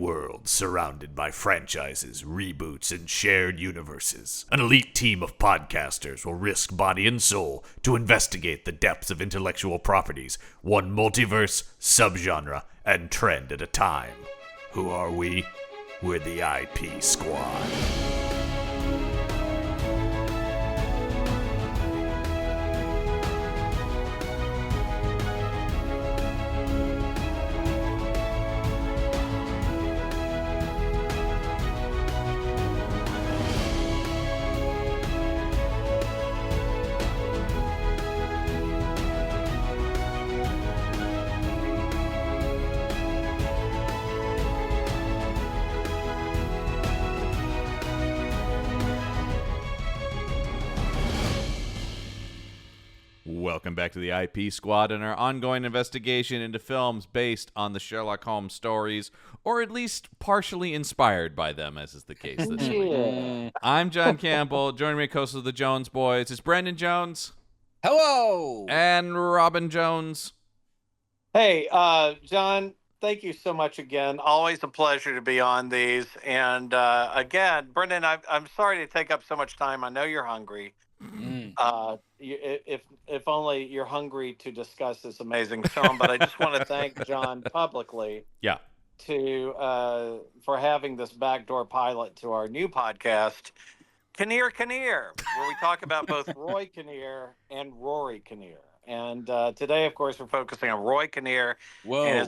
world surrounded by franchises, reboots, and shared universes. An elite team of podcasters will risk body and soul to investigate the depths of intellectual properties, one multiverse, subgenre, and trend at a time. Who are we? We're the IP Squad. Welcome back to the IP Squad and our ongoing investigation into films based on the Sherlock Holmes stories, or at least partially inspired by them, as is the case this week. I'm John Campbell. Joining me, co-host of the Jones Boys, is Brendan Jones. Hello! And Robin Jones. Hey, John, thank you so much again. Always a pleasure to be on these. And again, Brendan, I'm sorry to take up so much time. I know you're hungry. If only you're hungry to discuss this amazing film, but I just want to thank John publicly. Yeah. For having this backdoor pilot to our new podcast, Kinnear, where we talk about both Roy Kinnear and Rory Kinnear. And today, of course, we're focusing on Roy Kinnear. Whoa.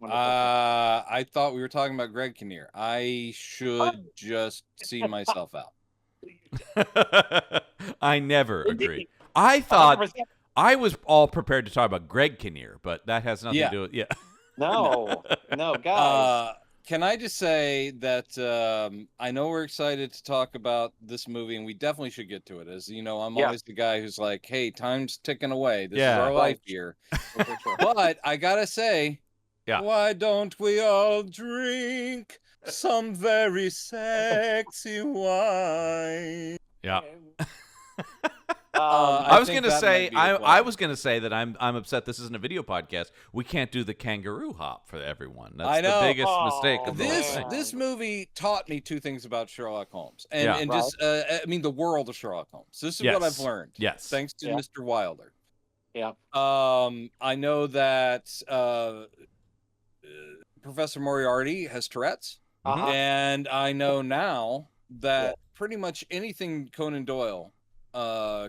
I thought we were talking about Greg Kinnear. I should just see myself out. I never agree. I thought 100%. I was all prepared to talk about Greg Kinnear, but that has nothing to do with No, guys. Can I just say that I know we're excited to talk about this movie, and we definitely should get to it. As you know, I'm always the guy who's like, hey, time's ticking away. This is our life here. But I gotta say, why don't we all drink some very sexy wine? Yeah. I was gonna say that I'm upset this isn't a video podcast. We can't do the kangaroo hop for everyone. That's the biggest mistake of this movie taught me two things about Sherlock Holmes, the world of Sherlock Holmes. This is what I've learned. Yes, thanks to Mr. Wilder. Yeah. I know that Professor Moriarty has Tourette's, and I know now that pretty much anything Conan Doyle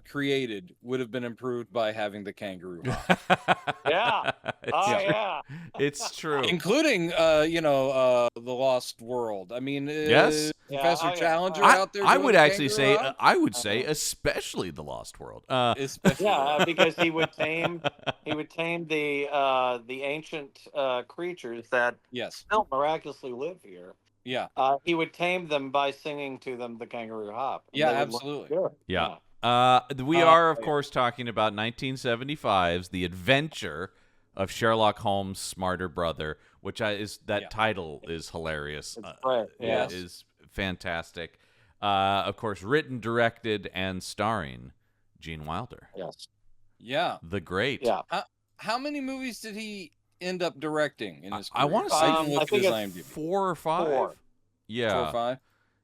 created would have been improved by having the kangaroo hop. It's true, including the Lost World. I mean, Professor Challenger out there. I would actually say especially the Lost World. Because he would tame the ancient creatures that still miraculously live here. Yeah. He would tame them by singing to them the kangaroo hop. Yeah, absolutely. Yeah. We are, of course, talking about 1975's The Adventure of Sherlock Holmes' Smarter Brother, which title is hilarious. It is fantastic. Of course, written, directed, and starring Gene Wilder. Yes. Yeah. The great. Yeah. How many movies did he end up directing in his career? I want to say I think it's 4 or 5. 4. Yeah. 4 or 5?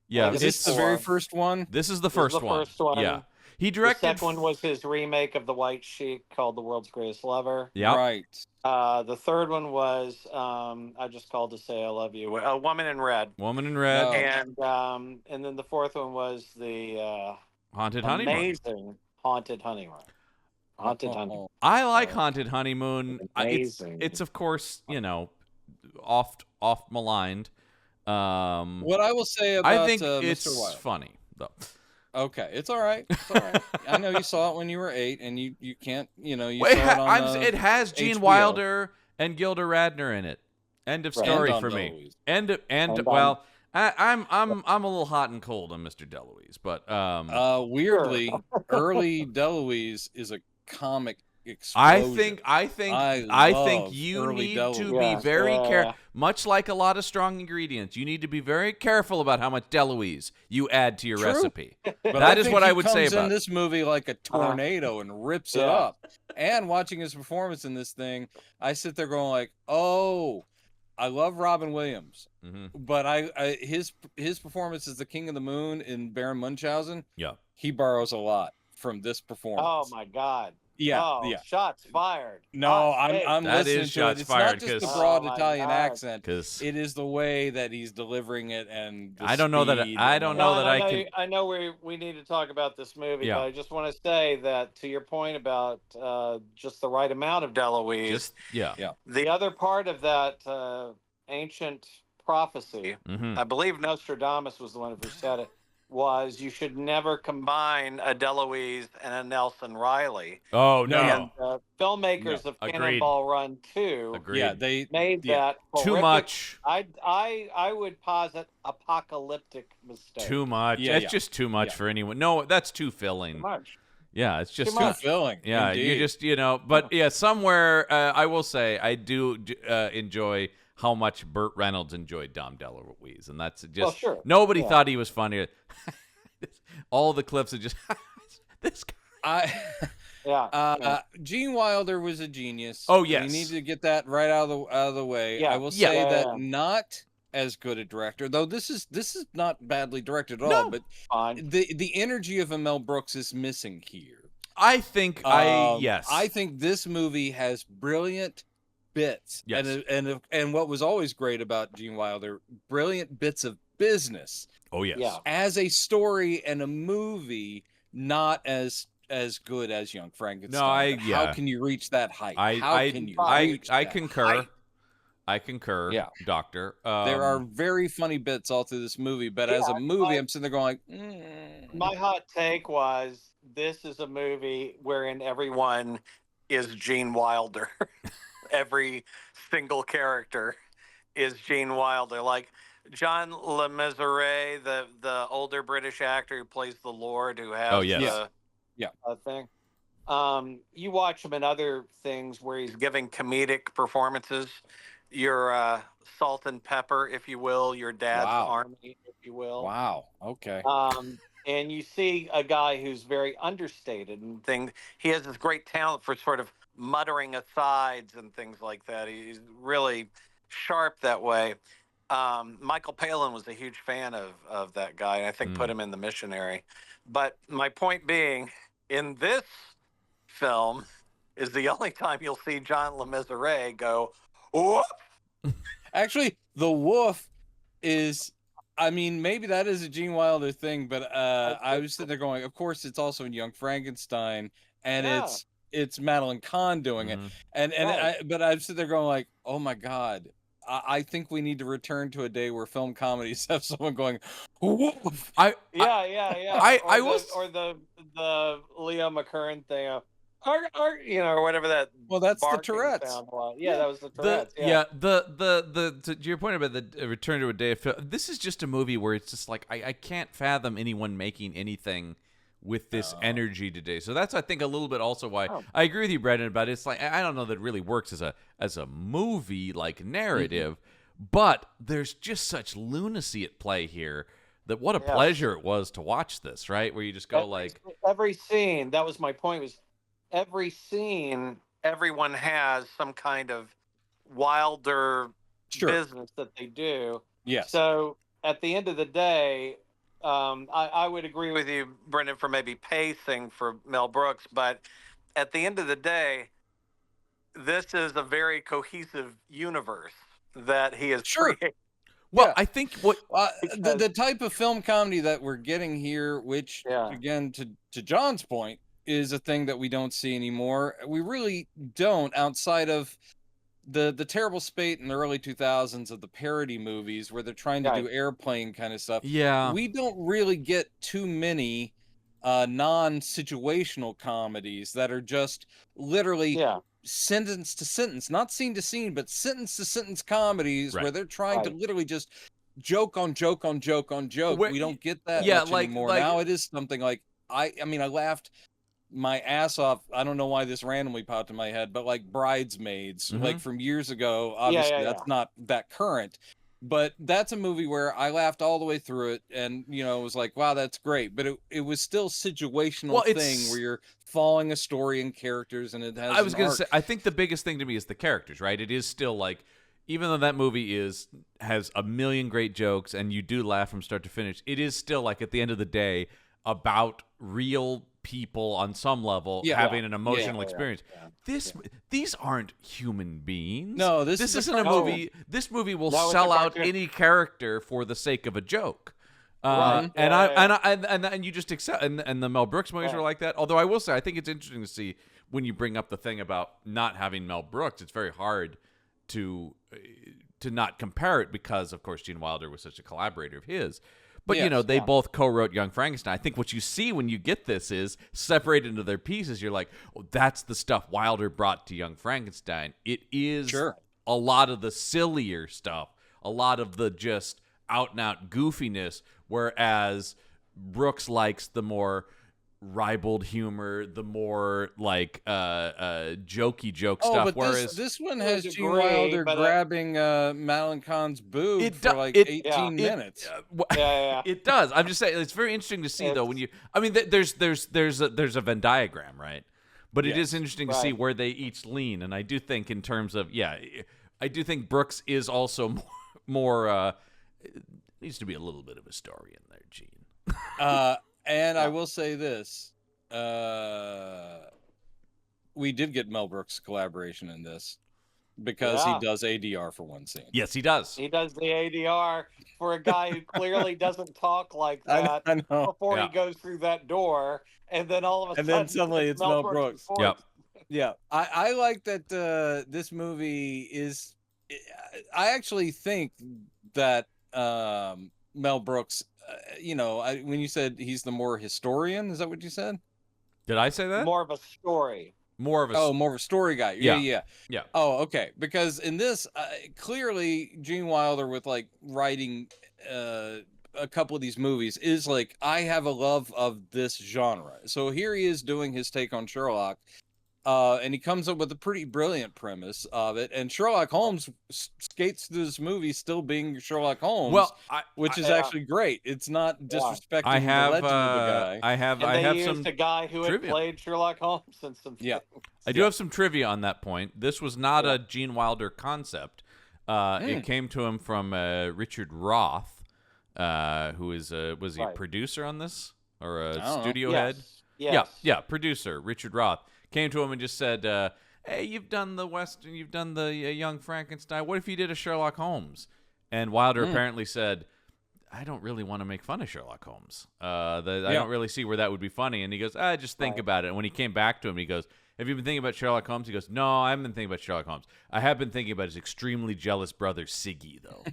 Yeah. Is this the very first one? This is the first one. Yeah. He directed. The second one was his remake of The White Sheik called The World's Greatest Lover. Yeah. Right. The third one was I Just Called to Say I Love You. Woman in Red. Woman in Red. And then the fourth one was the Haunted Honeymoon. Amazing Haunted Honeymoon. Haunted Honeymoon. I like Haunted Honeymoon. It's of course, oft maligned. What I will say about I think Mr. it's Wilder. funny though. Okay, it's all right. I know you saw it when you were 8, and you can't, saw it on it has Gene HBO. Wilder and Gilda Radner in it. End of story for me. I'm a little hot and cold on Mr. DeLuise, but weirdly, early DeLuise is a comic explosion. I think you need to be very careful. Much like a lot of strong ingredients, you need to be very careful about how much DeLuise you add to your recipe. But that is what I would say about in this movie like a tornado and rips it up. And watching his performance in this thing, I sit there going like, oh, I love Robin Williams, Mm-hmm. but his performance as the King of the Moon in Baron Munchausen, Yeah. he borrows a lot from this performance. Oh my God. Yeah, Oh, yeah. shots fired. No, Hot take. I'm That listening is to shots it. It's fired, not just the 'cause- broad Oh, my Italian God. accent. 'Cause It is the way that he's delivering it, and the I don't know that speed I and don't all know No, that and I know, can. I know we need to talk about this movie, Yeah. but I just want to say that to your point about just the right amount of DeLuise, Just yeah. the other part of that ancient prophecy, Mm-hmm. I believe Nostradamus was the one who said it, was you should never combine a DeLuise and a Nelson Riley. Oh No, no. And filmmakers of Agreed. Cannonball Run 2 Agreed. Yeah, they made that Too horrific, much. I would posit apocalyptic mistake. Too much. Yeah, It's yeah. just too much Yeah. for anyone. No, that's too Too filling. much. Yeah, it's just Too much. filling. Yeah, indeed. you just but yeah, somewhere I will say I do enjoy how much Burt Reynolds enjoyed Dom DeLuise, and that's just Well, sure. nobody Yeah. thought he was funny. All the clips are just this guy. Yeah. Gene Wilder was a genius. Oh, yes. We need to get that right out of the way. Yeah. I will Yeah. say Yeah, that yeah. not as good a director, though. This is not badly directed at all. No. But Fine. the energy of a Mel Brooks is missing here. I think yes. I think this movie has brilliant bits. Yes. And what was always great about Gene Wilder, brilliant bits of business Oh yes. Yeah. as a story and a movie, not as good as Young Frankenstein. But how can you reach that height? How can you reach I that concur. height? I concur. Yeah. Doctor. There are very funny bits all through this movie, but as a movie, I'm sitting there going, My hot take was this is a movie wherein everyone is Gene Wilder. Every single character is Gene Wilder. Like John Le Mesurier, the older British actor who plays the Lord, who has Oh, yes. a thing. You watch him in other things where he's giving comedic performances. Your salt and pepper, if you will, your dad's Wow. army, if you will. wow, okay. And you see a guy who's very understated and things. He has this great talent for sort of muttering asides and things like that. He's really sharp that way. Michael Palin was a huge fan of that guy, and I think put him in The Missionary. But my point being, in this film, is the only time you'll see John Le Mesurier go, whoop! Actually, the wolf is, I mean, maybe that is a Gene Wilder thing, but I was sitting there going, of course, it's also in Young Frankenstein, and Yeah. it's Madeline Kahn doing it, and Right. but I'm sitting there going like, oh my god, I think we need to return to a day where film comedies have someone going, woof. Yeah. I was- or the Leo McKern thing, or whatever that. Well, that's the barking Tourette's. sound was. Yeah, that was the Tourette's. The to your point about the return to a day of film, this is just a movie where it's just like I can't fathom anyone making anything with this energy today. So that's I think a little bit also why I agree with you, Brendan, about it's like I don't know that it really works as a movie like narrative, but there's just such lunacy at play here that what a pleasure it was to watch this, right? Where you just go every scene. That was my point. Was every scene, everyone has some kind of Wilder business that they do. Yes. So at the end of the day, I would agree with you, Brendan, for maybe pacing for Mel Brooks, but at the end of the day, this is a very cohesive universe that he has created. Well, I think what the type of film comedy that we're getting here, which again to John's point, is a thing that we don't see anymore. We really don't, outside of the terrible spate in the early 2000s of the parody movies where they're trying to do airplane kind of stuff. Yeah. We don't really get too many non-situational comedies that are just literally sentence to sentence, not scene to scene, but sentence to sentence comedies where they're trying to literally just joke on joke on joke on joke. We don't get that much anymore. Now it is something like I mean I laughed my ass off. I don't know why this randomly popped in my head, but like Bridesmaids, like from years ago. Obviously, that's not that current, but that's a movie where I laughed all the way through it, and it was like, wow, that's great. But it was still situational thing where you're following a story and characters, and it has. I was going to say, I think the biggest thing to me is the characters, right? It is still like even though that movie has a million great jokes and you do laugh from start to finish, it is still like at the end of the day about real people on some level having an emotional experience. These aren't human beins. No, this isn't a movie. This movie will sell out any character for the sake of a joke. And you just accept, and the Mel Brooks movies are like that. Although I will say, I think it's interesting to see when you bring up the thing about not having Mel Brooks. It's very hard to not compare it because, of course, Gene Wilder was such a collaborator of his. But, they both co-wrote Young Frankenstein. I think what you see when you get this is separated into their pieces. You're like, oh, that's the stuff Wilder brought to Young Frankenstein. It is a lot of the sillier stuff, a lot of the just out-and-out goofiness, whereas Brooks likes the more ribald humor, the more like jokey joke stuff. But whereas this one has Gene Wilder grabbing Madeline Kahn's boob for like 18 minutes. It does. I'm just saying it's very interesting to see though when you. I mean, there's a Venn diagram, right? But it is interesting to see where they each lean, and I do think in terms of I do think Brooks is also more needs to be a little bit of a story in there, Gene. And I will say this. We did get Mel Brooks collaboration in this because he does ADR for one scene. Yes, he does. He does the ADR for a guy who clearly doesn't talk like that I know. before he goes through that door. And then all of a sudden, then suddenly it's Mel Brooks. Yep. Yeah. I like that this movie is... I actually think that Mel Brooks... when you said he's the more historian, is that what you said? Did I say that? More of a story. More of a story guy. Yeah. Yeah. Oh, okay. Because in this, clearly Gene Wilder with like writing a couple of these movies is like, I have a love of this genre. So here he is doing his take on Sherlock. And he comes up with a pretty brilliant premise of it. And Sherlock Holmes skates through this movie still being Sherlock Holmes, which is actually great. It's not disrespecting the legend of the guy. I have some a guy who had played Sherlock Holmes and some things. I do have some trivia on that point. This was not a Gene Wilder concept. It came to him from Richard Roth, who was he a producer on this or a studio head? Yes. Yeah, producer Richard Roth. Came to him and just said, hey, you've done the Western, you've done the Young Frankenstein. What if you did a Sherlock Holmes? And Wilder apparently said, I don't really want to make fun of Sherlock Holmes. I don't really see where that would be funny. And he goes, just think about it. And when he came back to him, he goes, have you been thinking about Sherlock Holmes? He goes, no, I haven't been thinking about Sherlock Holmes. I have been thinking about his extremely jealous brother, Siggy, though.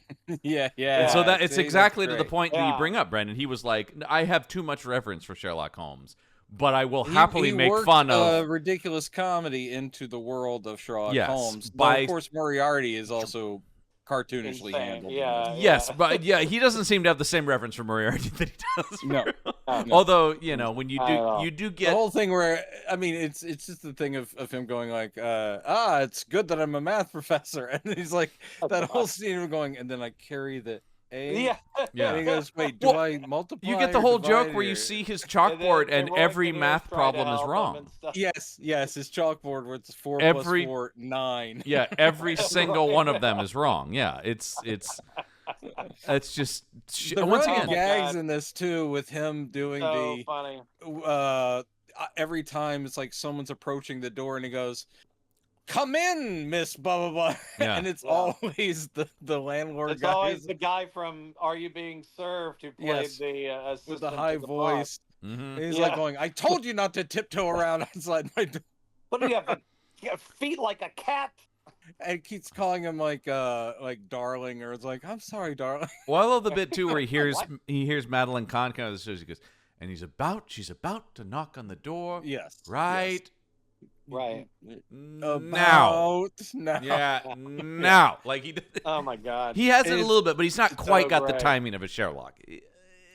Yeah. And so it's exactly to the point that you bring up, Brendan. He was like, I have too much reverence for Sherlock Holmes. But I will happily make fun of ridiculous comedy into the world of Sherlock Holmes. But of course, Moriarty is also cartoonishly handled. Yes, but he doesn't seem to have the same reference for Moriarty that he does. No. Although when you do get the whole thing where it's just the thing of him going like, it's good that I'm a math professor, and he's like that whole scene of going, and then I carry the A. And he goes, wait, do I multiply? You get the whole joke where you see his chalkboard and every math problem is wrong. Yes, his chalkboard where it's 4 plus 4, 9. Yeah, every single one of them is wrong. Yeah, it's just once again gags in this too with him doing funny. Every time it's like someone's approaching the door and he goes, come in, Miss blah blah blah. And it's always the landlord it's guy. It's always the guy from Are You Being Served who played the assistant with the high voice. Mm-hmm. He's like going, I told you not to tiptoe around outside my door. What do you have? You have feet like a cat. And keeps calling him like darling, or it's like, I'm sorry, darling. Well, I love the bit too where he hears Madeline Kahn kind of says, he goes, and she's about to knock on the door. Yes. Right. Yes. Right. Now. Yeah, now. Like he oh my God. He has it a little bit, but he's not quite got the timing of a Sherlock.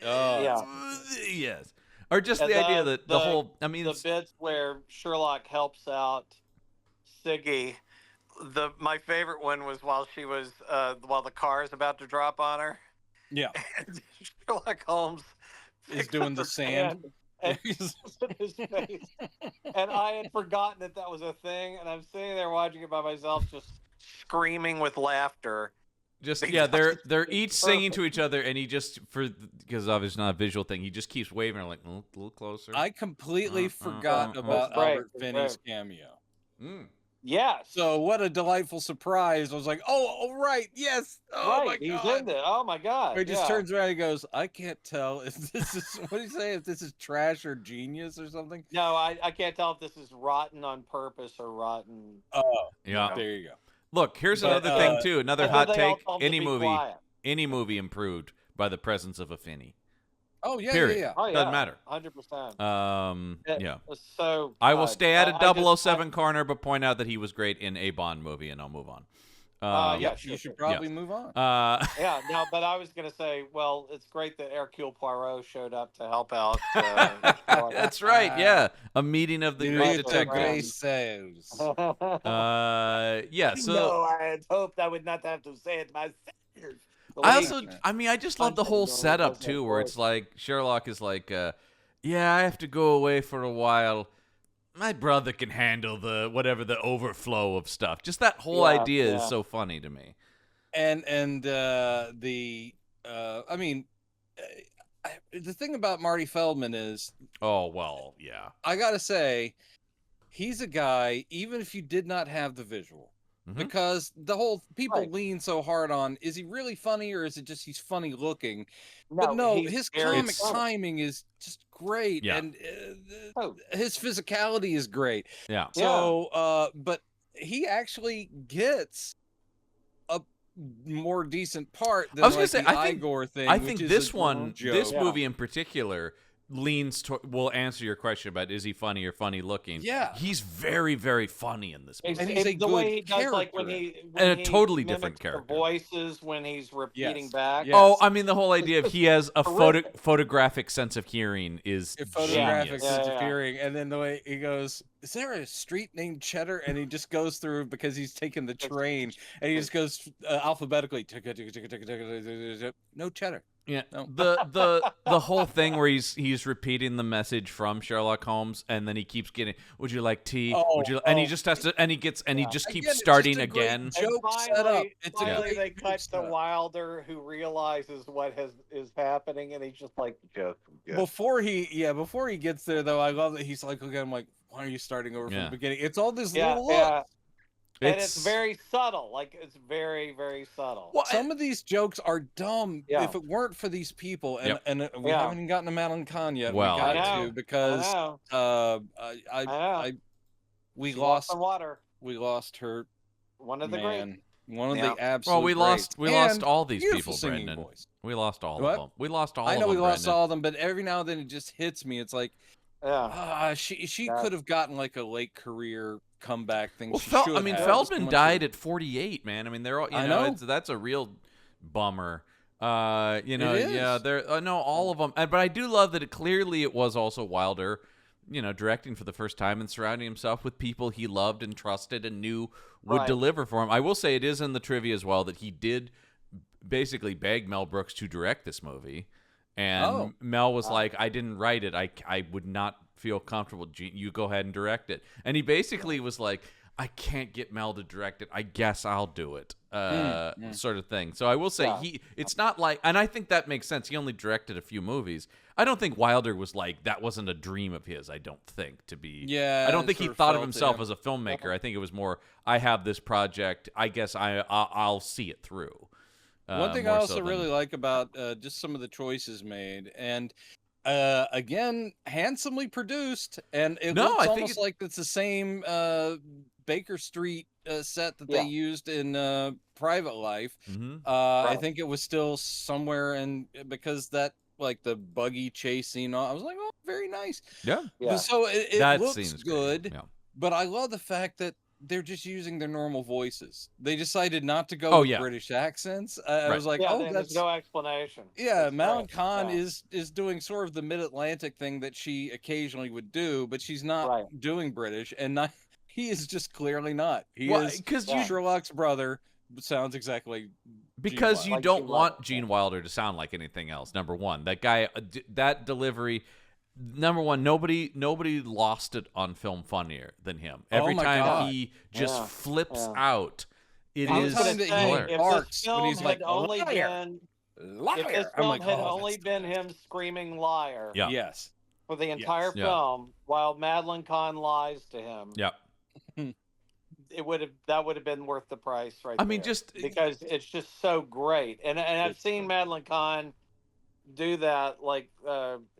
Yes. Or just the idea that the whole the bits where Sherlock helps out Siggy. My favorite one was while the car is about to drop on her. Yeah. And Sherlock Holmes is doing the sand. And he's in his face. And I had forgotten that was a thing. And I'm sitting there watching it by myself, just screaming with laughter. Just they're each singing to each other, and he just because obviously it's not a visual thing, he just keeps waving like a little closer. I completely forgot about Albert Finney's cameo. Yes. So what a delightful surprise! I was like, oh right, yes. Oh my god, he's in there. Oh my god. He just turns around and goes, I can't tell if this is what do you say? If this is trash or genius or something? No, I can't tell if this is rotten on purpose or rotten. Oh yeah. There you go. Look, here's another thing too. Another hot take. Any movie improved by the presence of a Finney. Oh yeah, period. yeah. Oh, yeah. Doesn't matter. 100%. Yeah. So I will stay at a 007 corner, but point out that he was great in a Bond movie, and I'll move on. You should probably move on. Yeah, no, but I was going to say, well, it's great that Hercule Poirot showed up to help out. That's right, yeah. A meeting of the great detectives. Yeah, so... No, I had hoped I would not have to say it myself. I just love the whole setup, too, where it's like, Sherlock is like, yeah, I have to go away for a while. My brother can handle the overflow of stuff. Just that whole idea is so funny to me. And the thing about Marty Feldman is, I gotta say, he's a guy. Even if you did not have the visual, because the whole people lean so hard on, is he really funny or is it just he's funny looking? But no, his comic timing is just great, and his physicality is great. Yeah. So, but he actually gets a more decent part than Igor thing. I think this movie in particular leans to, will answer your question about is he funny or funny looking. Yeah, he's very, very funny in this movie. And he's a the good way he does, character. like when he a totally different character. The voices when he's repeating back. Yes. Oh, I mean the whole idea of he has a photographic sense of hearing is photographic sense of hearing, and then the way he goes, is there a street named Cheddar? And he just goes through because he's taking the train, and he just goes alphabetically. No Cheddar. Yeah, no. the whole thing where he's repeating the message from Sherlock Holmes, and then he keeps getting, would you like tea? And he just has to, and he just keeps starting again. Joke set up. Finally, they cut to Wilder, who realizes what is happening, and he's just like, joke. Before he gets there, though, I love that he's like, okay, I'm like, why are you starting over from the beginning? It's all this little look. And it's very subtle. Like, it's very, very subtle. Well, some of these jokes are dumb if it weren't for these people. And we haven't even gotten to Madeline Kahn yet. Well, we got to because we lost some water. We lost her. One of the great. One of the absolute. Well, we lost all these people, Brendan. Voice. We lost all of them. We lost all of them. I know we lost Brendan. all of them, but every now and then it just hits me. It's like, she could have gotten like a late career comeback thing. Well, Feldman died at 48, man. I mean, they're all, you know, that's a real bummer. All of them. But I do love that it was also Wilder, directing for the first time and surrounding himself with people he loved and trusted and knew would deliver for him. I will say it is in the trivia as well that he did basically beg Mel Brooks to direct this movie. And Mel was like, I didn't write it. I would not feel comfortable. You go ahead and direct it. And he basically was like, I can't get Mel to direct it. I guess I'll do it, sort of thing. So I will say it's not like, and I think that makes sense. He only directed a few movies. I don't think Wilder was like, that wasn't a dream of his, I don't think, to be. Yeah. I don't think he thought of himself as a filmmaker. I think it was more, I have this project. I guess I'll see it through. One thing I also really like about just some of the choices made, and again, handsomely produced, and it looks almost like it's the same Baker Street set that they used in Private Life. I think it was still somewhere, and because that, like the buggy chase scene, I was like, oh, very nice. Yeah. So it looks good, yeah. But I love the fact that they're just using their normal voices. They decided not to go with British accents. I was like, there's no explanation. Yeah, Madeline Kahn is doing sort of the Mid-Atlantic thing that she occasionally would do, but she's not doing British, and he is just clearly not. He is Sherlock's brother. Sounds exactly because you don't want Gene Wilder to sound like anything else. Number one, that guy, that delivery. Number one, nobody lost it on film funnier than him. Every time he just flips out, It I was is gonna say, hilarious. if barks this when film he's like, had only liar, been, liar. if this I'm film like, had oh, only that's been good. him screaming liar Yeah. Yes. for the entire Yeah. film, while Madeline Kahn lies to him, Yeah. that would have been worth the price right I there. mean, just because it's just so great. And I've seen Madeline Kahn do that, like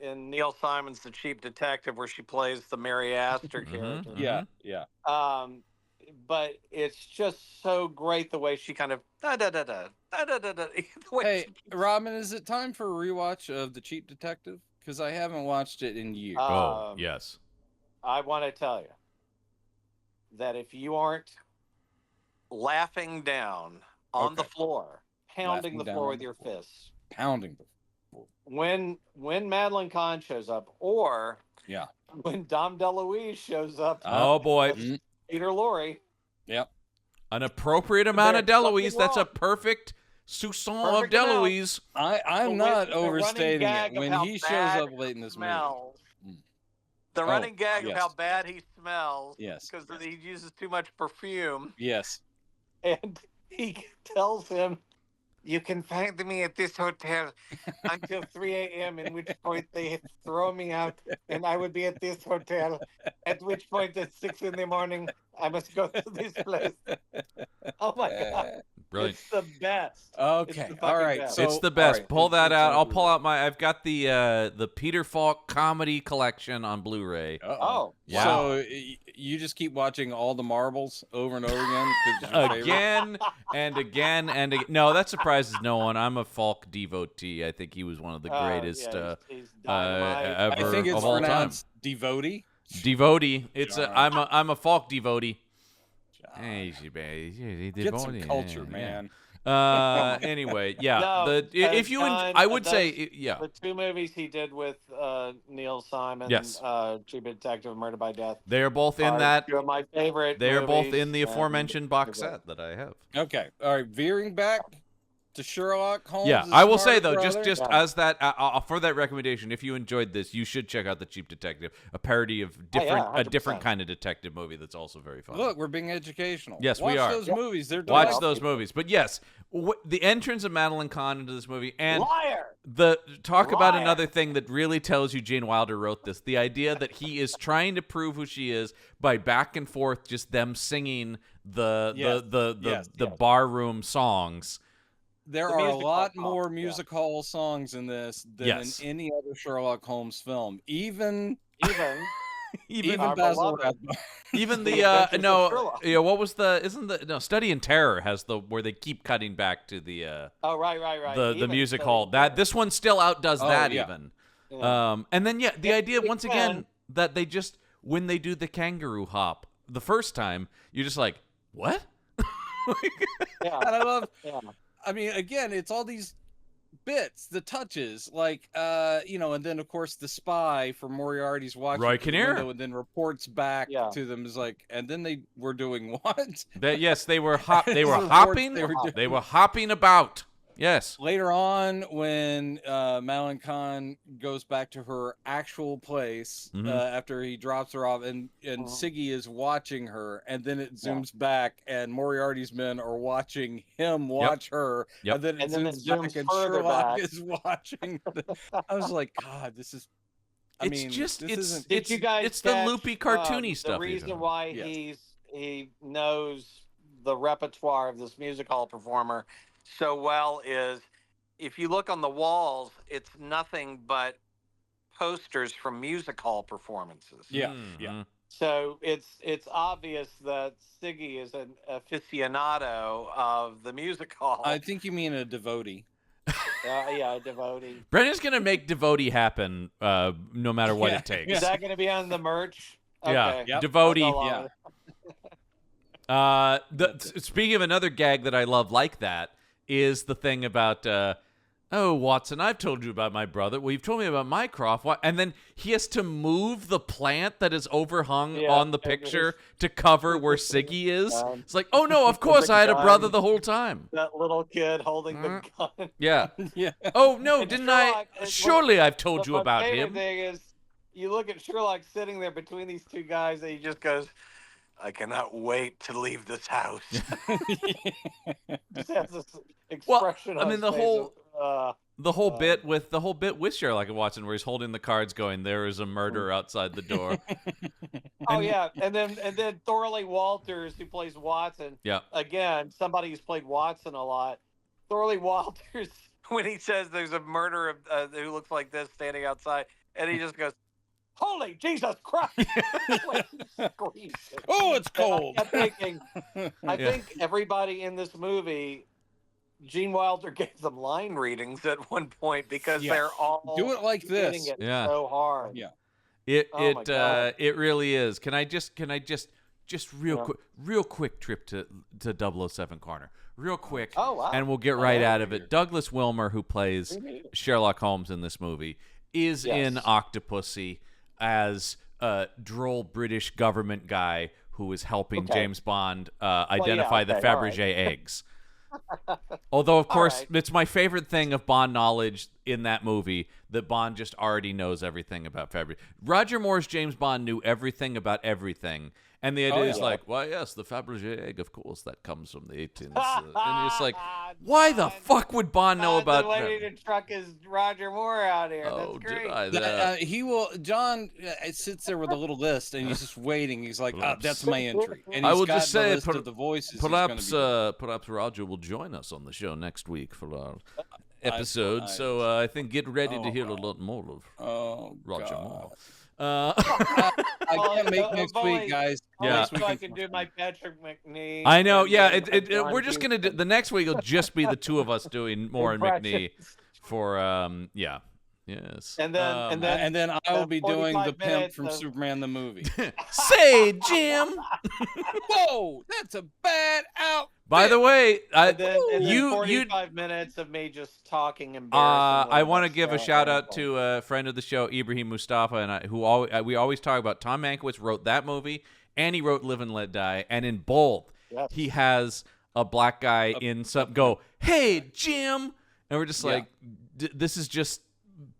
in Neil Simon's The Cheap Detective, where she plays the Mary Astor character. Yeah, yeah. But it's just so great the way she kind of Hey, Robin, is it time for a rewatch of The Cheap Detective? Because I haven't watched it in years. Yes. I want to tell you that if you aren't laughing down on the floor, pounding the floor with your fists, pounding the floor, when Madeline Kahn shows up, or when Dom DeLuise shows up, Oh boy, Peter Lorre. Yep. An appropriate amount of There's DeLuise. something That's a wrong. perfect soupçon of Perfect amount. DeLuise. I'm not overstating it. When he shows bad up late in this smells. movie. The running gag of yes. how bad he smells. Yes. Because he uses too much perfume. Yes. And he tells him, "You can find me at this hotel until 3 a.m., in which point they throw me out, and I would be at this hotel, at which point at 6 in the morning, I must go to this place." Oh, my God. Brilliant. It's the best. Okay. It's the All fucking right. best. So, It's the best. all right, Pull that it's out. I'll over. pull out I've got the Peter Falk comedy collection on Blu-ray. Oh, Yeah. So you just keep watching all the marbles over and over again? 'Cause it's your favorite? Again and again and again. No, that surprises no one. I'm a Falk devotee. I think he was one of the greatest he's dynamite. ever I think it's of all time. pronounced devotee. Devotee. It's John. I'm a Falk devotee. John. Hey, Get some culture, man. Anyway, yeah. No, if you, John, I would say, yeah. The two movies he did with Neil Simon, Yes. Cheap Detective, Murder by Death, They are both in are that. two of my favorite. They are both movies, in the and aforementioned box they're set that I have. Okay. All right. Veering back to Sherlock Holmes. Yeah, the I will say Smarter though, Brother. just Yeah. as that for that recommendation, if you enjoyed this, you should check out The Cheap Detective, a parody of a different 100%. kind of detective movie that's also very fun. Look, we're being educational. Yes, Watch we are. those movies. They're Watch delightful. those movies. But yes, the entrance of Madeline Kahn into this movie and Liar. the talk about Liar. another thing that really tells you Gene Wilder wrote this. The idea that he is trying to prove who she is by back and forth, just them singing the barroom songs. There The are a music lot hall more songs, yeah. music hall songs in this than Yes. in any other Sherlock Holmes film. Even Even Our Basil beloved. Rathbone. even The the Adventures of no Sherlock. yeah, what was the isn't the no Study in Terror has the where they keep cutting back to the Oh, right. the Even music Study hall. in That Terror. this one still outdoes Oh, that yeah. even. Yeah. And then the idea once again again- that they just when they do the kangaroo hop the first time, you're just like, what? Yeah. And I love. Yeah. I mean, again, it's all these bits, the touches, like and then of course the spy from Moriarty's watching Roy through the Kinnear. window and then reports back Yeah. to them is like, and then they were doing what? That yes, they were they were Reports hopping. they were doing. They were hopping about. Yes. Later on, when Madeline Kahn goes back to her actual place Mhm. after he drops her off, and Siggy is watching her, and then it zooms back, and Moriarty's men are watching him watch her, Yep. and then it And then zooms it zooms back, and further Sherlock back. is watching. I was like, God, this is. I It's mean, just this it's isn't. Did it's you guys it's the catch, loopy cartoony the stuff. reason even. why Yes. he knows the repertoire of this music hall performer so well is if you look on the walls, it's nothing but posters from music hall performances. Yeah, Mhm. yeah. So it's obvious that Siggy is an aficionado of the music hall. I think you mean a devotee. Yeah, a devotee. Brendan's gonna make devotee happen, no matter what Yeah, it takes. Is that going to be on the merch? Yeah, Okay. Yep. devotee. I'll go along with it. Speaking of another gag that I love like that is the thing about, oh, Watson, I've told you about my brother. Well, you've told me about Mycroft. And then he has to move the plant that is overhung Yeah, on the and picture to cover where Siggy is. gun. It's like, oh, no, of course The I had a brother gun. the whole time. That little kid holding the gun. Yeah. Yeah. Oh, no, And didn't Sherlock, I? it- Surely I've told But you my about favorite him. thing is you look at Sherlock sitting there between these two guys and he just goes, I cannot wait to leave this house. Just has this Well, expression I on mean, his the face whole of, the whole bit with Sherlock Watson, where he's holding the cards, going, "There is a murderer outside the door." oh yeah, and then Thorley Walters, who plays Watson. Yeah. Again, somebody who's played Watson a lot. Thorley Walters, when he says there's a murderer who looks like this standing outside, and he just goes, "Holy Jesus Christ!" Like, he screams. Oh, it's cold. I think everybody in this movie, Gene Wilder gave them line readings at one point because they're all do it like this. it so hard. Yeah. It really is. Can I just real quick trip to 007 corner. Real quick. Oh, wow. And we'll get right out of it. Douglas Wilmer, who plays Sherlock Holmes in this movie, is in Octopussy as a droll British government guy who is helping James Bond identify the Fabergé eggs. Although, of course, it's my favorite thing of Bond knowledge in that movie that Bond just already knows everything about Fabergé. Roger Moore's James Bond knew everything about everything. And the idea is like, well, yes, the Fabergé egg, of course, that comes from the 18th. And it's like, why the fuck would Bond know about the lady in the truck is Roger Moore out here. Oh, That's great. did I? He will. John sits there with a little list, and he's just waiting. He's like, "That's my entry." And I he's will got just say, the list of the voices. perhaps Roger will join us on the show next week for our episode. So I think get ready to hear a lot more of Roger Moore. I can't make next week, guys. Yeah, so I can do my Patrick McNee. I know. Yeah, we're just gonna do the next week. Will just be the two of us doing Moore and McNee for yes. And then I will be doing the pimp from Superman the movie. Say, Jim. Whoa, that's a bad out. By the way, and then 45 minutes of me just talking embarrassingly. I want to give a shout out to a friend of the show, Ibrahim Mustafa, and we always talk about. Tom Mankiewicz wrote that movie, and he wrote Live and Let Die, and in both, he has a black guy in some go, "Hey, Jim," and we're just like, this is just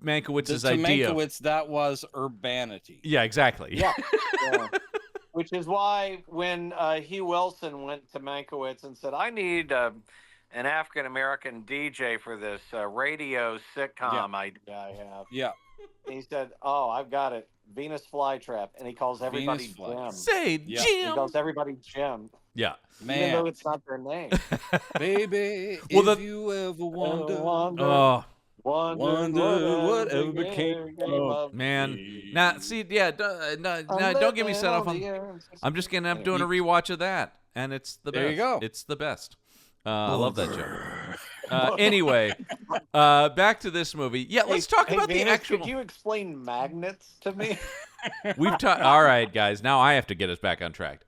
Mankiewicz's idea. Mankiewicz, that was urbanity. Yeah, exactly. Yeah. Which is why when Hugh Wilson went to Mankiewicz and said, "I need an African-American DJ for this radio sitcom idea I have." Yeah. And he said, "Oh, I've got it. Venus Flytrap." And he calls everybody Jim. Say, Jim. He calls everybody Jim. Yeah. Man. Even though it's not their name. Baby, if you ever wonder. Wonder whatever became of man. Me. Now, see, don't get me set off on. I'm just gonna up doing a rewatch of that, and it's the best. There you go. It's the best. I love that show. Anyway, back to this movie. Yeah, let's talk about Venus, the actual. Could you explain magnets to me? We've talked. All right, guys. Now I have to get us back on track.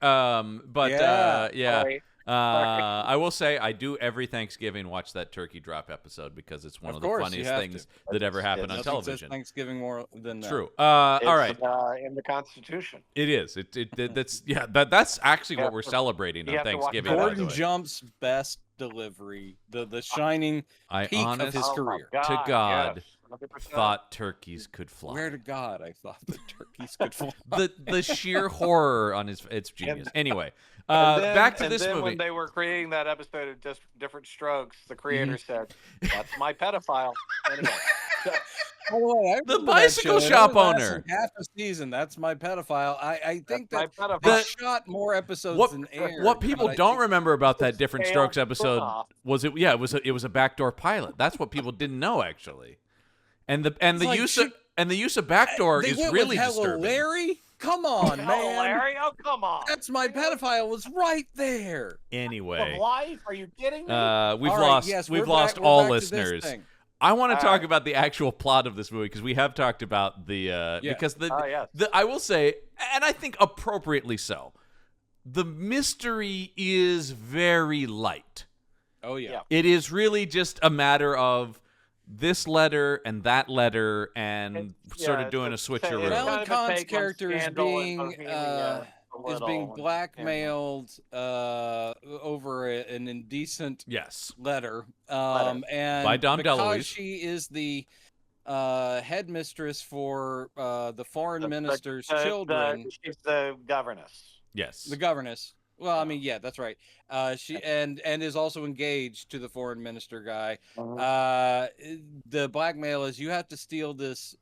I will say I do every Thanksgiving watch that turkey drop episode because it's one of the funniest things that ever happened on television. Thanksgiving more than that. True. All right. In the Constitution. It is. That's actually what we're celebrating on Thanksgiving. Gordon Jump's best delivery, the shining peak of his career. To God. Yes. Thought turkeys could fly. Where to God I thought the turkeys could fly. The sheer horror on it's genius. Anyway, back to this movie. When they were creating that episode of just Different Strokes, the creator said, "That's my pedophile." Anyway. The bicycle shop owner. Half a season. That's my pedophile. I think that they shot more episodes than aired. What people don't remember about that Different Strokes episode was it was a backdoor pilot. That's what people didn't know actually. And the use of backdoor is really disturbing. Larry? Come on, man. Larry? Oh, come on. That's my pedophile was right there. Anyway. Life? Are you kidding me? We've lost all listeners. I want to talk about the actual plot of this movie because we have talked about because I will say, and I think appropriately so, the mystery is very light. Oh yeah. It is really just a matter of this letter and that letter and sort of doing a switcheroo. Alan Kahn's character is being blackmailed over an indecent letter. And by Dom DeLuise. Because she is the headmistress for the foreign minister's children. She's the governess. Yes. The governess. Well, I mean, yeah, that's right. She and is also engaged to the foreign minister guy. The blackmail is you have to steal this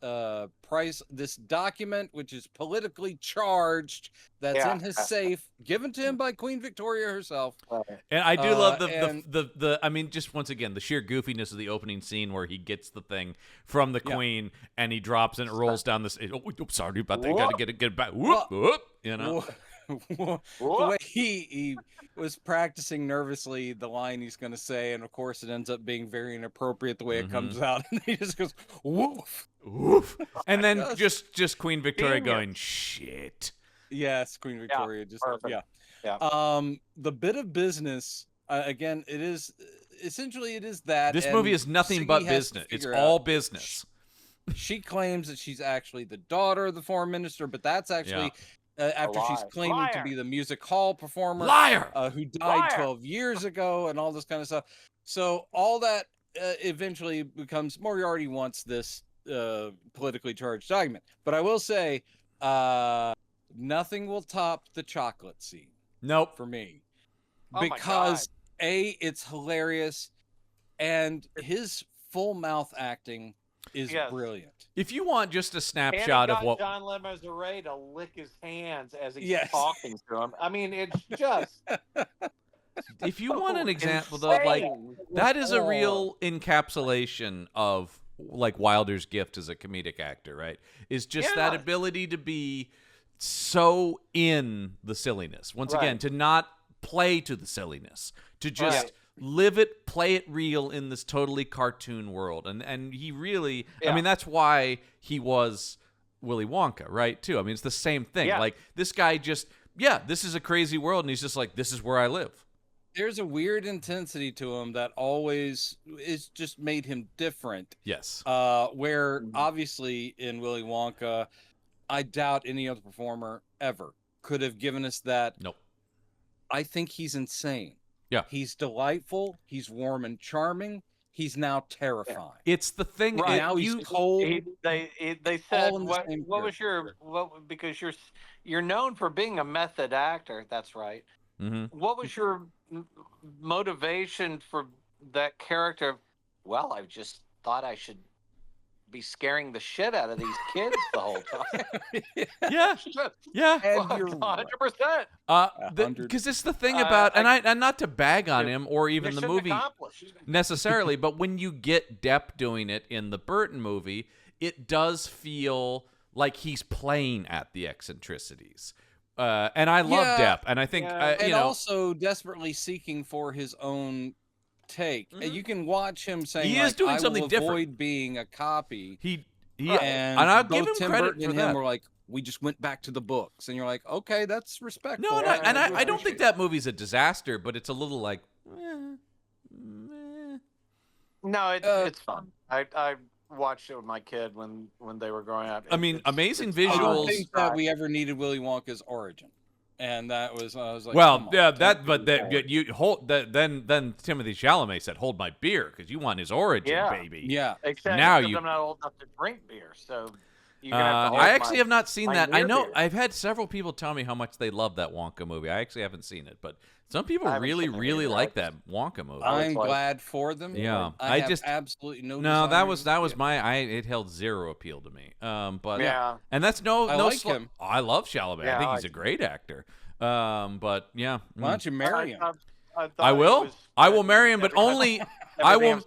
this document, which is politically charged, that's in his safe, given to him by Queen Victoria herself. And I do love the I mean, just once again, the sheer goofiness of the opening scene where he gets the thing from the Queen and he drops and it rolls down this. Oh, sorry about that. Got to get it back. Whoop, whoop, you know. The way he was practicing nervously the line he's going to say, and of course it ends up being very inappropriate the way it comes out, and he just goes woof, woof, and then just Queen Victoria going shit. Yes, Queen Victoria the bit of business again. It is essentially that this movie is nothing but business. It's all business. She claims that she's actually the daughter of the foreign minister, but that's actually. After she's claiming to be the music hall performer who died 12 years ago and all this kind of stuff. So all that eventually becomes Moriarty wants this politically charged document. But I will say nothing will top the chocolate scene. Nope. For me. Because it's hilarious and his full mouth acting is brilliant. If you want just a snapshot of what John Lemonnier to lick his hands as he's talking to him. I mean, it's just. If you want an example, though, like that is a real encapsulation of like Wilder's gift as a comedic actor, right? Is just that ability to be so in the silliness. Once again, to not play to the silliness, to just. Live it, play it real in this totally cartoon world. And he really, I mean, that's why he was Willy Wonka, right, too? I mean, it's the same thing. Like, this guy just, this is a crazy world, and he's just like, this is where I live. There's a weird intensity to him that always is just made him different. Yes. Where, obviously, in Willy Wonka, I doubt any other performer ever could have given us that. Nope. I think he's insane. Yeah. He's delightful. He's warm and charming. He's now terrifying. It's the thing. Right. Now he's cold. They said, what was your, because you're known for being a method actor. That's right. Mm-hmm. What was your motivation for that character? Well, I just thought I should be scaring the shit out of these kids the whole time. And you're 100%. Because it's the thing about, and not to bag on him or even the movie necessarily, but when you get Depp doing it in the Burton movie, it does feel like he's playing at the eccentricities. And I love Depp, and I think also desperately seeking for his own take. Mm-hmm. You can watch him saying he is doing something different. Avoid being a copy. And I'll give him Tim credit Burton for and that. him were like, we just went back to the books, and you're like, okay, that's respectful. No, I don't think that movie's a disaster, but it's a little like. No, it's fun. I watched it with my kid when they were growing up. I mean, amazing visuals. I don't think that we ever needed Willy Wonka's origin. And that was, I was like, then Timothy Chalamet said, "Hold my beer," because you want his origin, baby. Yeah, exactly. Now I'm not old enough to drink beer, so you're gonna have to I actually have not seen that. I know beer. I've had several people tell me how much they love that Wonka movie. I actually haven't seen it, but some people really, really like that Wonka movie. I'm glad for them. Yeah, I just absolutely no. That was it held zero appeal to me. But and that's I like him. I love Chalamet. I think he's a great actor. But yeah, why don't you marry him? I will. I will marry him, but only I will.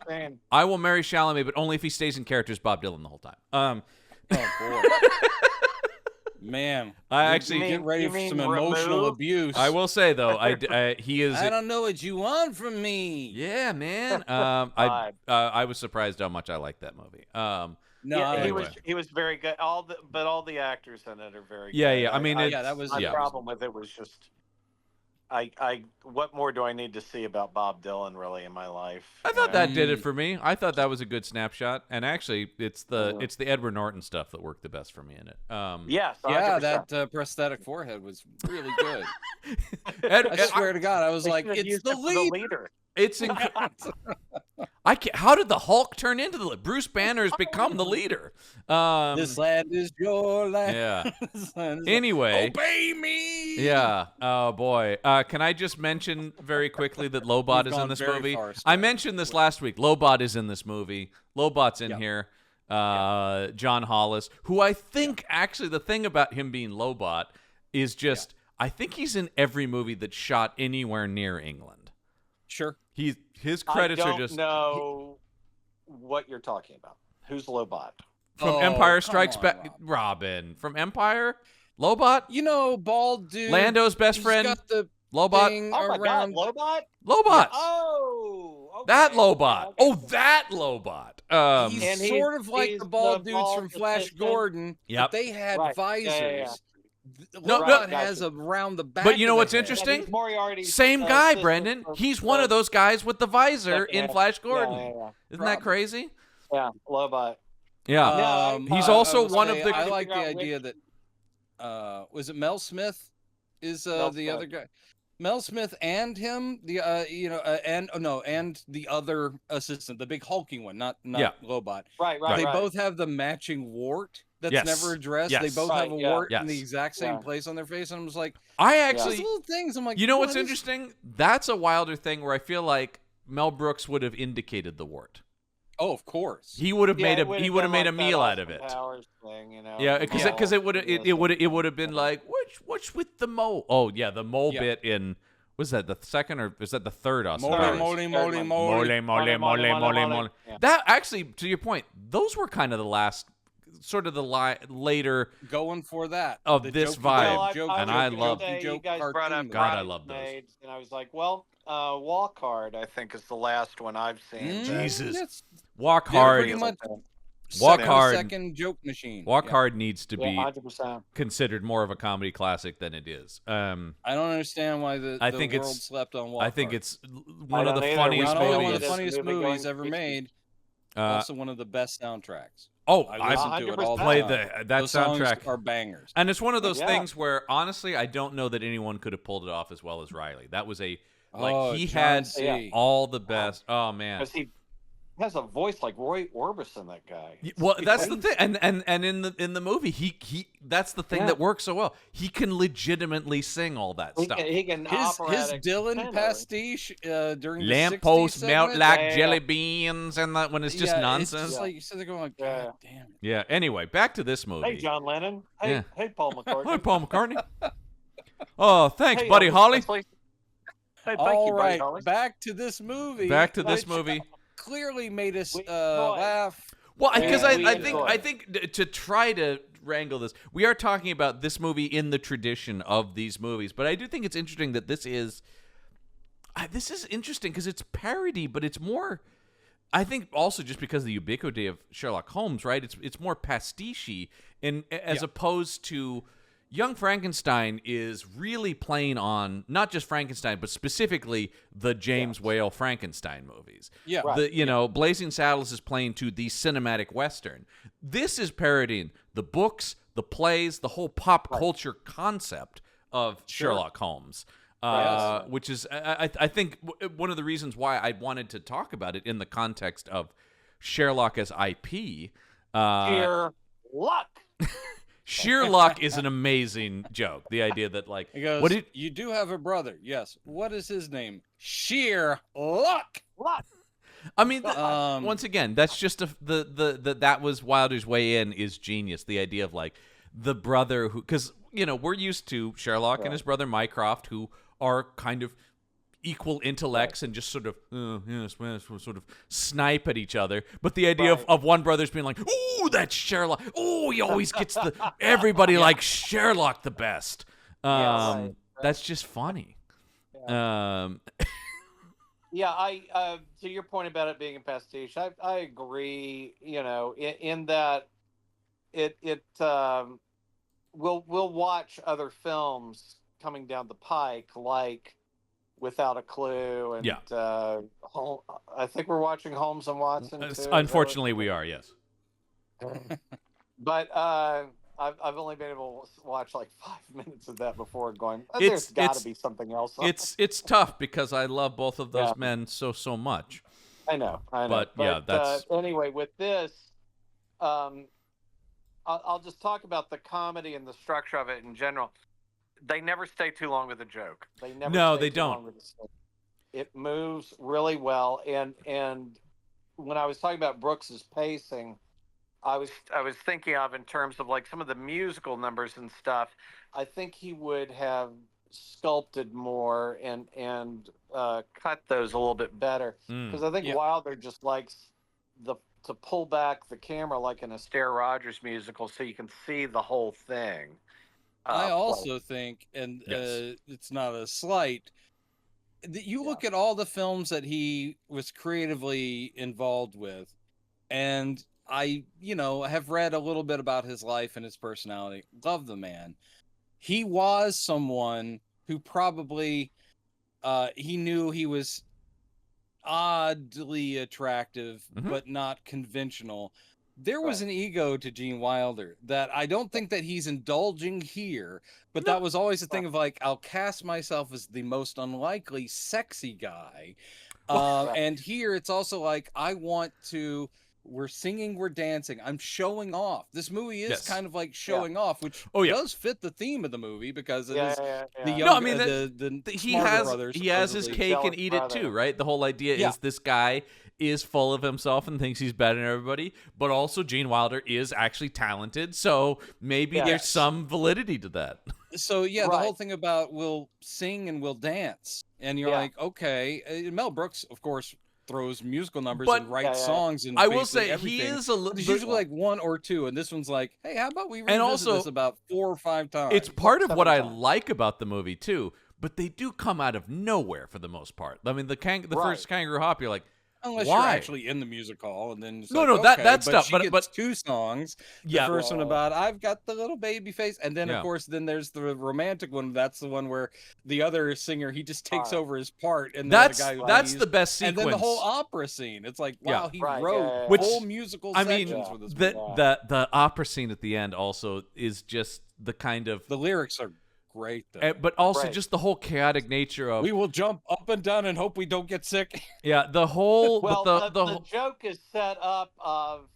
I will marry Chalamet, but only if he stays in character as Bob Dylan the whole time. Oh boy. Man, I actually get ready for some emotional abuse. I will say though, he is. I don't know what you want from me. Yeah, man. I was surprised how much I liked that movie. He was very good. All the actors in it are very good. Yeah. I mean, that was my problem with it was just. What more do I need to see about Bob Dylan really in my life? I thought that did it for me. I thought that was a good snapshot, and actually, it's the Edward Norton stuff that worked the best for me in it. Yes, 100%. Yeah, that prosthetic forehead was really good. I swear to God, I was like, it's the leader. It's How did the Hulk turn into the Bruce Banner has become the leader? This land is your land. Yeah. Anyway, obey me. Yeah. Oh boy. Can I just mention very quickly that Lobot is in this movie? I mentioned this last week. Lobot is in this movie. Lobot's in here. John Hollis, who I think actually the thing about him being Lobot is just I think he's in every movie that's shot anywhere near England. Sure. His credits are just. I don't know what you're talking about. Who's Lobot? From Empire Strikes Back. Robin. From Empire? Lobot? You know, bald dude. Lando's best friend. Got the Lobot. Oh my God, Lobot? Lobot. Oh, okay. That Lobot. Okay. Oh, that Lobot. He's sort of like the bald dudes from Flash Gordon. Yep. But they had visors. Yeah. Lobot has around the back. But you know of what's the interesting? Same guy, Brendan. He's one of those guys with the visor in Flash Gordon. Yeah. Isn't that crazy? Yeah, Lobot. Yeah. He's also one of the. I like the idea that. Was it Mel Smith? Is the other guy? Mel Smith and him, and the other assistant, the big hulking one, not Lobot. Right. They both have the matching wart that's never addressed. They both have a wart in the exact same place on their face, and I was like, those little things. I'm like, you know what's interesting? That's a Wilder thing where I feel like Mel Brooks would have indicated the wart. Oh, of course. He would have made a meal out of it. Thing, Yeah, because it would have been like which with the mole. Oh yeah, the mole bit in. Was that the second or is that the third Austin Powers? Mole. That actually, to your point, those were kind of the last, sort of the later going for that of this vibe, and I love. You guys brought up God, I love those. And I was like, well, Walk Hard, I think, is the last one I've seen. Jesus, Walk Hard. Walk Hard. Second joke machine. Walk Hard needs to be 100%. considered more of a comedy classic than it is. I don't understand why the world slept on Walk Hard. I think it's one of the funniest movies. One of the funniest movies ever made. Also, one of the best soundtracks. Oh, I listen to it all the play time. that Those soundtrack. Songs are bangers. And it's one of those things where honestly, I don't know that anyone could have pulled it off as well as Riley. That was he had all the best. Oh man. Because he has a voice like Roy Orbison, that guy. Well, that's the thing, and in the movie, he that's the thing that works so well. He can legitimately sing all that stuff. He can his Dylan pastiche during the lampposts 60s melt like jelly beans, and that when it's just nonsense. It's just like you sit there going, like, God damn it. Yeah. Anyway, back to this movie. Hey, John Lennon. Hey, Paul McCartney. Hi, Paul McCartney. Oh, thanks, Buddy Holly. Hey, thank all you, right, Buddy Holly. Back to this movie. Clearly made us laugh. Well, because I think to try to wrangle this, we are talking about this movie in the tradition of these movies, but I do think it's interesting that this is interesting because it's parody, but it's more. I think also just because of the ubiquity of Sherlock Holmes, right? It's more pastiche, as opposed to. Young Frankenstein is really playing on not just Frankenstein, but specifically the James Whale Frankenstein movies. Yeah, Blazing Saddles is playing to the cinematic Western. This is parodying the books, the plays, the whole pop culture concept of Sherlock Holmes, which is, I think, one of the reasons why I wanted to talk about it in the context of Sherlock as IP. Sheer luck. Sheer luck is an amazing joke. The idea that he goes, you do have a brother, yes. What is his name? Sheer luck. I mean, once again, that's just that was Wilder's way in is genius. The idea of like the brother who, because we're used to Sherlock and his brother Mycroft, who are kind of equal intellects and just sort of sort of snipe at each other, but the idea of one brother's being like, "Ooh, that's Sherlock! Ooh, he always gets everybody likes Sherlock the best." That's just funny. I to your point about it being a pastiche, I agree. In that we'll watch other films coming down the pike like Without a Clue, and I think we're watching Holmes and Watson too. Unfortunately, we are, yes. But I've only been able to watch like 5 minutes of that before going, there's got to be something else. It's tough because I love both of those men so much. I know. But yeah, that's anyway. With this, I'll just talk about the comedy and the structure of it in general. They never stay too long with a joke. They never. No, stay they too don't. Long with a story. It moves really well, and when I was talking about Brooks's pacing, I was thinking of in terms of like some of the musical numbers and stuff. I think he would have sculpted more and cut those a little bit better, because I think Wilder just likes to pull back the camera like in a Stair Rogers musical, so you can see the whole thing. I also think, and it's not a slight, that you look at all the films that he was creatively involved with, and I, have read a little bit about his life and his personality. Love the man. He was someone who probably, he knew he was oddly attractive, but not conventional. There was an ego to Gene Wilder that I don't think that he's indulging here, but that was always a thing of like, I'll cast myself as the most unlikely sexy guy. And here it's also like, we're singing, we're dancing, I'm showing off. This movie is kind of like showing off, which does fit the theme of the movie, because it is the young, he has his cake and eat it too, right? The whole idea is this guy is full of himself and thinks he's better than everybody, but also Gene Wilder is actually talented, so maybe there's some validity to that. So the whole thing about we'll sing and we'll dance, and you're like, okay. Mel Brooks, of course, throws musical numbers and writes songs, and I will say everything. He is a little. There's usually like one or two, and this one's like, hey, how about we revisit this about 4 or 5 times? It's part of what I like about the movie too, but they do come out of nowhere for the most part. I mean, the first Kangaroo Hop, you're like, unless why? you're actually in the music hall, and then that stuff. But she gets 2 songs. The first one about I've got the little baby face, and then of course then there's the romantic one. That's the one where the other singer, he just takes over his part, and that's the best sequence. And then the whole opera scene. It's like, wow, he wrote whole musical sections for this movie. The opera scene at the end also is just the kind of the lyrics are great, though. But also just the whole chaotic nature of we will jump up and down and hope we don't get sick. Yeah, the whole the joke is set up of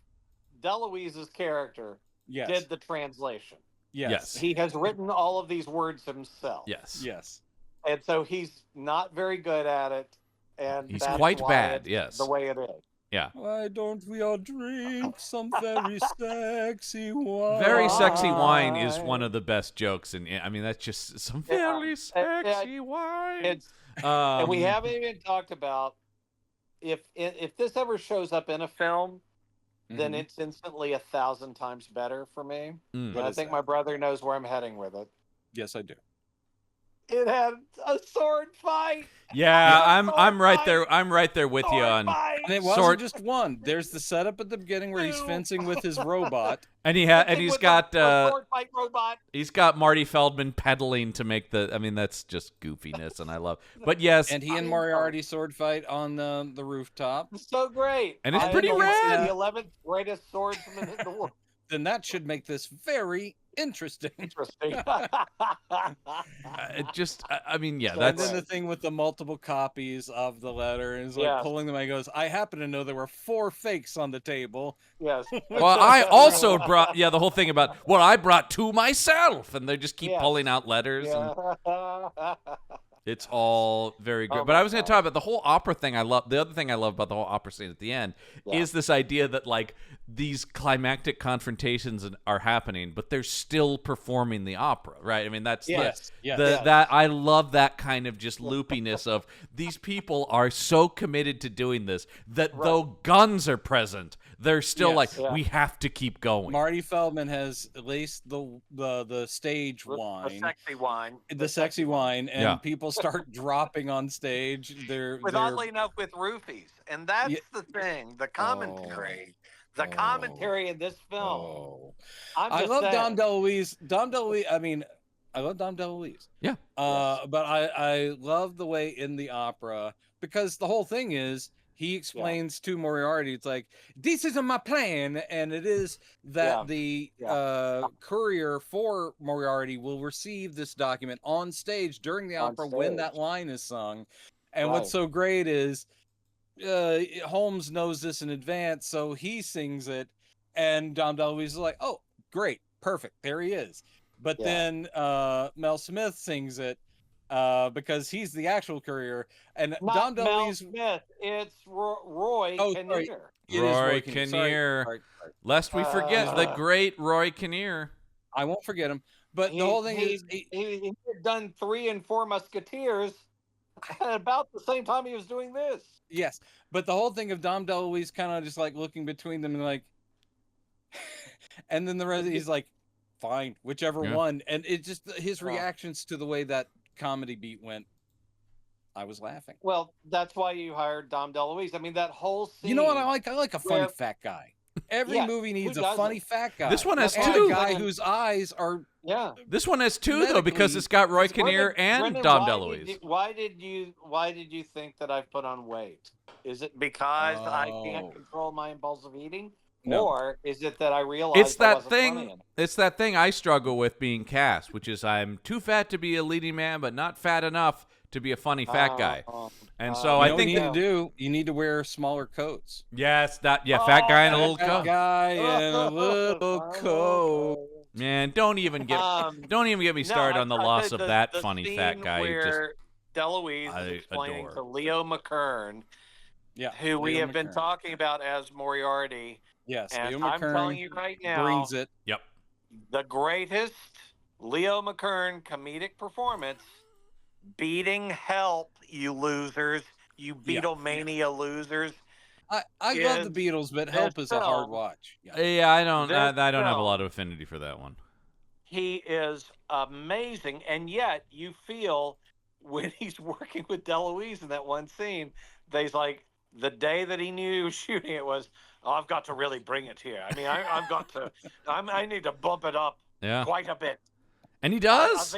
DeLuise's character did the translation. Yes. He has written all of these words himself. Yes. And so he's not very good at it, and he's that's quite why bad. it's the way it is. Yeah. Why don't we all drink some very sexy wine? Very sexy wine is one of the best jokes, and I mean that's just some very sexy wine. And we haven't even talked about if this ever shows up in a film, then it's instantly 1,000 times better for me. And I think my brother knows where I'm heading with it. Yes, I do. It had a sword fight. Yeah, I'm right there. I'm right there with you on. And it wasn't just one. There's the setup at the beginning where he's fencing with his robot, and he's got sword fight robot. He's got Marty Feldman pedaling to make the. I mean, that's just goofiness, and I love. But yes, and he and Moriarty sword fight on the rooftop. It's so great, and it's pretty rad. The 11th greatest swordsman in the world. Then that should make this very interesting. I mean, yeah, that's. And then the thing with the multiple copies of the letter, and he's like pulling them. And he goes, "I happen to know there were 4 fakes on the table." Yes. Well, I also brought the whole thing about I brought 2 myself, and they just keep pulling out letters. Yeah. And it's all very good. But I was going to talk about the whole opera thing. The other thing I love about the whole opera scene at the end is this idea that like these climactic confrontations are happening, but they're still performing the opera, right? I mean, that's that I love that kind of just loopiness of these people are so committed to doing this that though guns are present, they're still we have to keep going. Marty Feldman has laced the stage wine, the sexy wine, and people start dropping on stage. They're oddly enough with roofies, and that's the thing. The commentary, in this film. I love Dom DeLuise. I mean, I love Dom DeLuise. Yeah. But I love the way in the opera, because the whole thing is he explains to Moriarty, it's like, this isn't my plan. And it is that the courier for Moriarty will receive this document on stage during the opera when that line is sung. And what's so great is Holmes knows this in advance, so he sings it, and Dom DeLuise is like, "Oh, great, perfect, there he is." But then Mel Smith sings it because he's the actual courier, and Not Dom Mel DeLuise. Smith. It's Roy Kinnear. It is Roy Kinnear. Kinnear. Lest we forget the great Roy Kinnear. I won't forget him. But the whole thing is, he had done 3 and 4 Musketeers at about the same time he was doing this. Yes, but the whole thing of Dom DeLuise kind of just like looking between them and like, and then the rest, he's like, fine, whichever one. And it just, his reactions to the way that comedy beat went, I was laughing. Well, that's why you hired Dom DeLuise. I mean, that whole scene. You know what I like? I like a funny fat guy. Every movie needs a funny fat guy. This one has and two. A guy whose eyes are. Yeah. This one has 2 though, because it's got Roy Kinnear and Brendan, Dom DeLuise. Why did you think that I've put on weight? Is it because I can't control my impulsive eating? No. Or is it that I realized it's that thing? It's that thing I struggle with being cast, which is I'm too fat to be a leading man, but not fat enough to be a funny fat guy. And so I think you need to wear smaller coats. Yes, fat guy in a little coat. Guy in a little coat. Man, don't even get me started on the loss of that funny fat guy. Where DeLuise is explaining to Leo McKern, who we have been talking about as Moriarty. Yes, and Leo I'm McKern telling you right now, brings it. Yep, the greatest Leo McKern comedic performance. Beating Help, you losers, you Beatlemania losers. I love the Beatles, but Help is a hard watch. Yeah, I don't have a lot of affinity for that one. He is amazing, and yet you feel when he's working with DeLuise in that one scene, he's like, the day that he knew he was shooting it was, I've got to really bring it here. I mean, I need to bump it up quite a bit. And he does.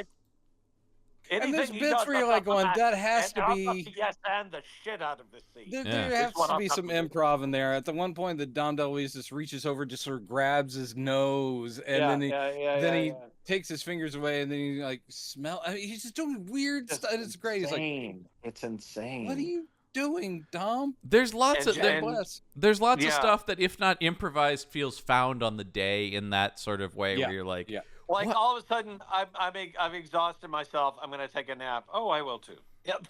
And there's bits where you're like going, that has to be... Yes, and the shit out of this scene. There has to be some improv in there. At the one point, the Dom DeLuise just reaches over, just sort of grabs his nose, and then he takes his fingers away, and then he like smell. I mean, he's just doing weird stuff. It's great. He's like, it's insane. What are you doing, Dom? There's lots of stuff that, if not improvised, feels found on the day in that sort of way, where you're like. Like all of a sudden, I've exhausted myself. I'm going to take a nap. Oh, I will too. Yep.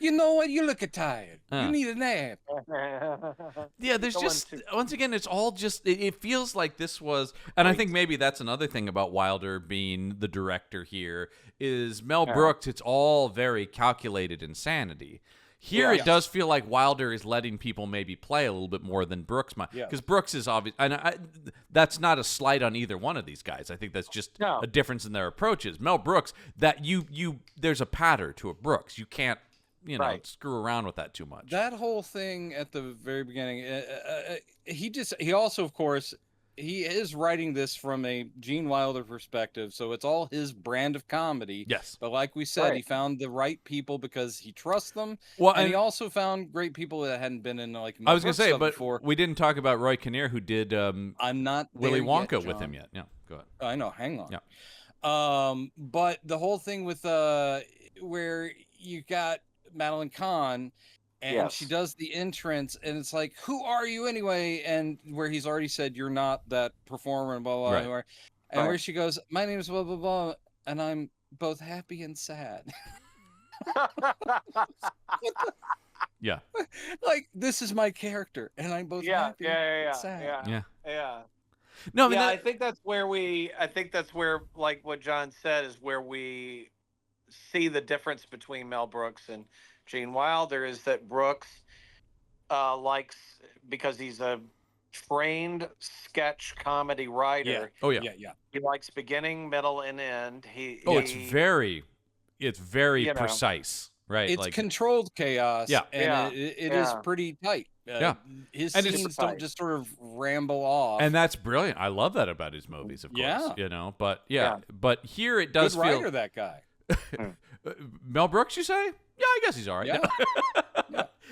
You know what? You look tired. You need a nap. Yeah, there's once again, it's all just. It feels like this was, and I think maybe that's another thing about Wilder being the director here is Mel Brooks. It's all very calculated insanity. Here it does feel like Wilder is letting people maybe play a little bit more than Brooks might. Because Brooks is obvious, and that's not a slight on either one of these guys. I think that's just a difference in their approaches. Mel Brooks, there's a pattern to a Brooks. You can't, screw around with that too much. That whole thing at the very beginning, he also, of course, he is writing this from a Gene Wilder perspective, so it's all his brand of comedy. Yes. But like we said, he found the right people because he trusts them. Well, and he also found great people that hadn't been in like I was going to say, but before. We didn't talk about Roy Kinnear, who did I'm not Willy Wonka yet, with him yet. Yeah, go ahead. I know, hang on. Yeah. But the whole thing with where you got Madeline Kahn, and she does the entrance, and it's like, who are you anyway? And where he's already said, you're not that performer, and blah, blah, blah. And where she goes, my name is blah, blah, blah, and I'm both happy and sad. Yeah. Like, this is my character, and I'm both happy and sad. Yeah. No, I mean, I think that's where like what John said is where we see the difference between Mel Brooks and Gene Wilder is that Brooks likes, because he's a trained sketch comedy writer. Oh yeah. He likes beginning, middle, and end. It's very precise, right? It's like controlled chaos. Yeah, and it is pretty tight. His scenes don't just sort of ramble off, and that's brilliant. I love that about his movies, of course. But here it does Good feel writer, that guy. Mel Brooks, you say? Yeah, I guess he's all right.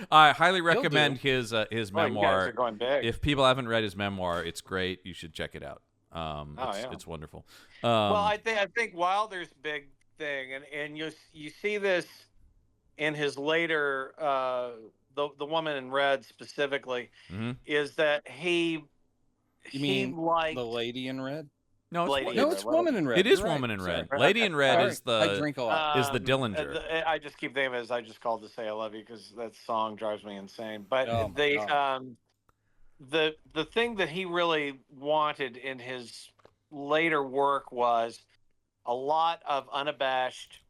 I highly recommend his memoir. You guys are going big. If people haven't read his memoir, it's great. You should check it out. It's wonderful. Well, I think Wilder's big thing, and you see this in his later the woman in red specifically, is that he liked the lady in red? No, it's woman in red. It is You're woman right. in red. Sorry. Lady in red is I the drink a lot. is the Dillinger. I just keep thinking of it as I just called to say I love you because that song drives me insane. But the thing that he really wanted in his later work was a lot of unabashed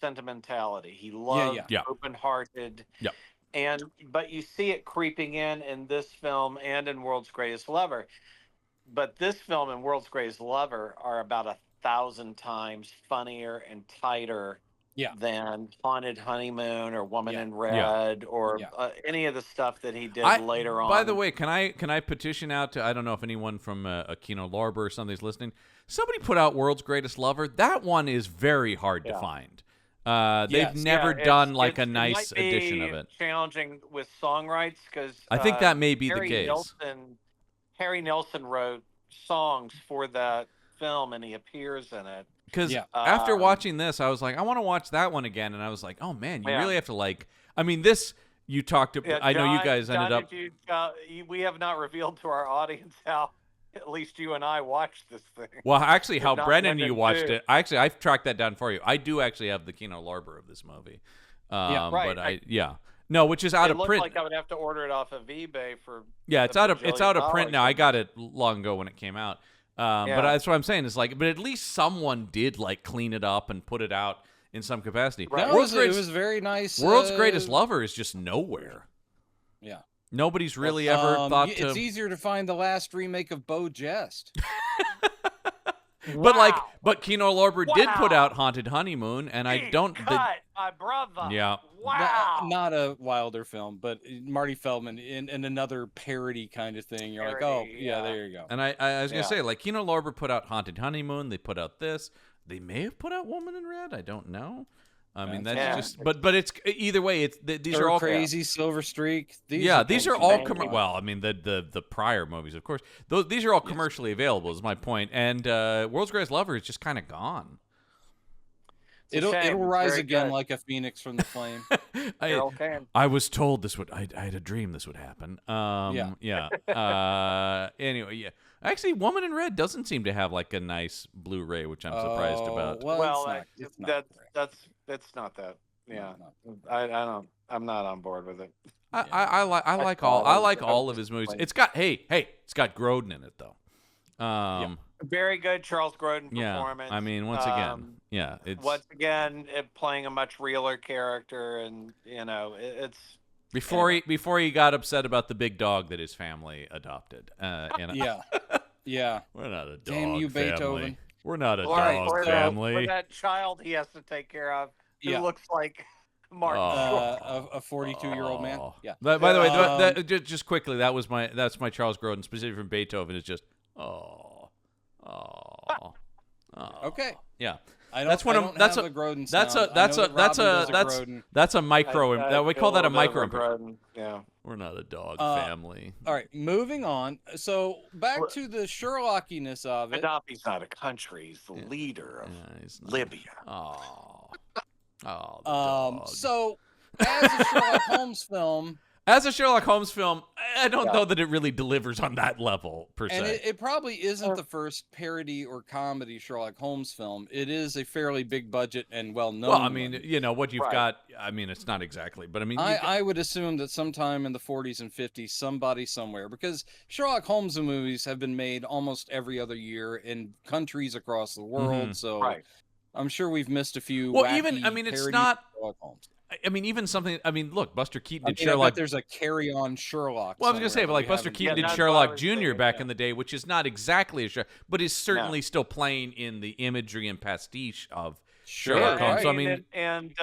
sentimentality. He loved open-hearted. Yeah. But you see it creeping in this film and in World's Greatest Lover. But this film and World's Greatest Lover are about 1,000 times funnier and tighter than Haunted Honeymoon or Woman in Red or any of the stuff that he did later on. By the way, can I petition out to, I don't know if anyone from Kino Lorber or somebody's listening. Somebody put out World's Greatest Lover. That one is very hard to find. They've never done like a nice edition of it. Challenging with songwrites because I think that may be the case. Harry Nilsson wrote songs for that film, and he appears in it. Because after watching this, I was like, I want to watch that one again, and I was like, oh man, you really have to like. I mean, this you talked about. I know you guys ended up. We have not revealed to our audience how. At least you and I watched this thing. Well, actually, how Brennan you watched it. I've tracked that down for you. I do actually have the Kino Lorber of this movie. But no, which is out of print. It looked like I would have to order it off of eBay for. Yeah, it's out of print now. I got it long ago when it came out. But that's what I'm saying. It's like, but at least someone did like clean it up and put it out in some capacity. Right. It was very nice. World's Greatest Lover is just nowhere. Yeah. Nobody's really ever thought to. It's easier to find the last remake of Beau Jest. But Kino Lorber did put out Haunted Honeymoon, and I don't. My brother. Yeah. Wow. Not a Wilder film, but Marty Feldman in another parody kind of thing. You're like, oh yeah, there you go. And I was gonna say, like, Kino Lorber put out Haunted Honeymoon. They put out this. They may have put out Woman in Red. I don't know. I mean, that's just, but it's either way. These are all crazy. Silver Streak. These are all well. I mean, the prior movies, of course. These are all commercially available. Is my point. And World's Greatest Lover is just kind of gone. It'll rise again like a phoenix from the flame. I was told this would. I had a dream this would happen. Anyway, yeah. Actually, Woman in Red doesn't seem to have like a nice Blu-ray, which I'm surprised about. Well, it's not that. Yeah, I'm not on board with it. I like all of his movies. It's got it's got Grodin in it though. Very good Charles Grodin performance. I mean, once again, it's playing a much realer character, and it's before he got upset about the big dog that his family adopted. Yeah. We're not a dog. Damn you, family. Beethoven. We're not a dog family. For that child he has to take care of, who looks like Martin. A 42-year-old man. Yeah. By the way, just quickly, that's my Charles Grodin, specifically from Beethoven. Is just Okay. Yeah. That's a Grodin sound. That's a micro. We call that a micro impression. Yeah. We're not a dog family. All right, moving on. So back to the Sherlockiness of it. Gaddafi's not a country. He's the leader of Libya. So as a Sherlock Holmes film. As a Sherlock Holmes film, I don't know that it really delivers on that level, per se. And it probably isn't the first parody or comedy Sherlock Holmes film. It is a fairly big budget and well-known Well, I mean, what you've got, I mean, it's not exactly, but I mean... I would assume that sometime in the 40s and 50s, somebody somewhere, because Sherlock Holmes movies have been made almost every other year in countries across the world, so I'm sure we've missed a few it's not... Sherlock Holmes. I mean, even something. I mean, look, Buster Keaton did Sherlock. Sherlock. I bet there's a carry-on Sherlock. Well, I was gonna say, but like Buster Keaton did Sherlock Jr. back in the day, which is not exactly a Sherlock, but is certainly still playing in the imagery and pastiche of Sherlock Holmes. So, I mean, and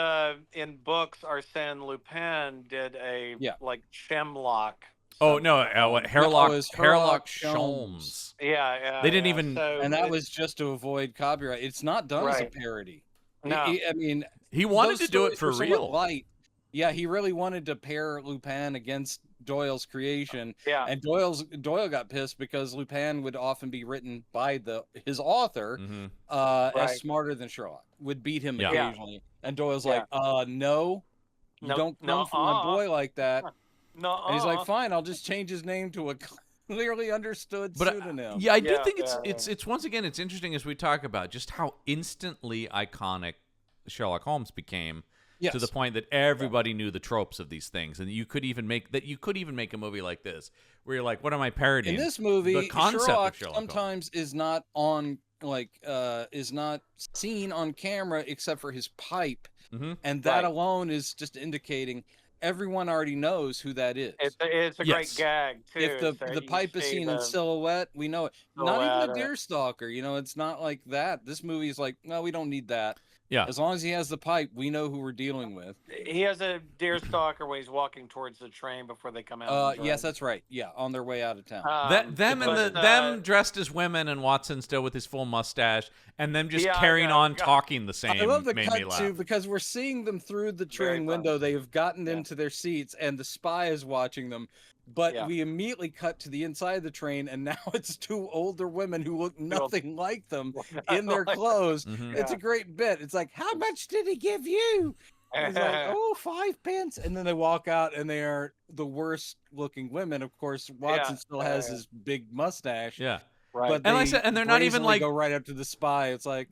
in books, Arsène Lupin did a like Sherlock. Oh no, Sherlock Holmes. Yeah, they didn't even. And that was just to avoid copyright. It's not done as a parody. No, I mean. He wanted to do it for real. Yeah, he really wanted to pair Lupin against Doyle's creation. Yeah. And Doyle got pissed because Lupin would often be written by his author as smarter than Sherlock. Would beat him occasionally. And Doyle's like, no, You don't come for my boy like that. No. And he's like, fine, I'll just change his name to a clearly understood pseudonym. I do think it's once again, it's interesting as we talk about just how instantly iconic Sherlock Holmes became. Yes. To the point that everybody knew the tropes of these things, and you could even make a movie like this, where you're like, "What am I parodying?" In this movie, the concept Sherlock of Sherlock sometimes Holmes. is not on is not seen on camera except for his pipe, and that alone is just indicating everyone already knows who that is. It's a great gag too. If the pipe is seen in silhouette, we know it. Not even a deer stalker, it's not like that. This movie is like, no, we don't need that. Yeah. As long as he has the pipe, we know who we're dealing with. He has a deer stalker when he's walking towards the train before they come out. Yes, that's right. Yeah, on their way out of town. Them dressed as women, and Watson still with his full mustache, and them just carrying on talking the same. I love the made cut me laugh. too, because we're seeing them through the train window. They have gotten into their seats, and the spy is watching them. But we immediately cut to the inside of the train, and now it's two older women who look nothing like them in their clothes. It's a great bit. It's like, how much did he give you? It's like, 5 pence. And then they walk out, and they are the worst looking women. Of course, Watson still has his big mustache. Yeah. Right. But and they're not even like go right up to the spy. It's like,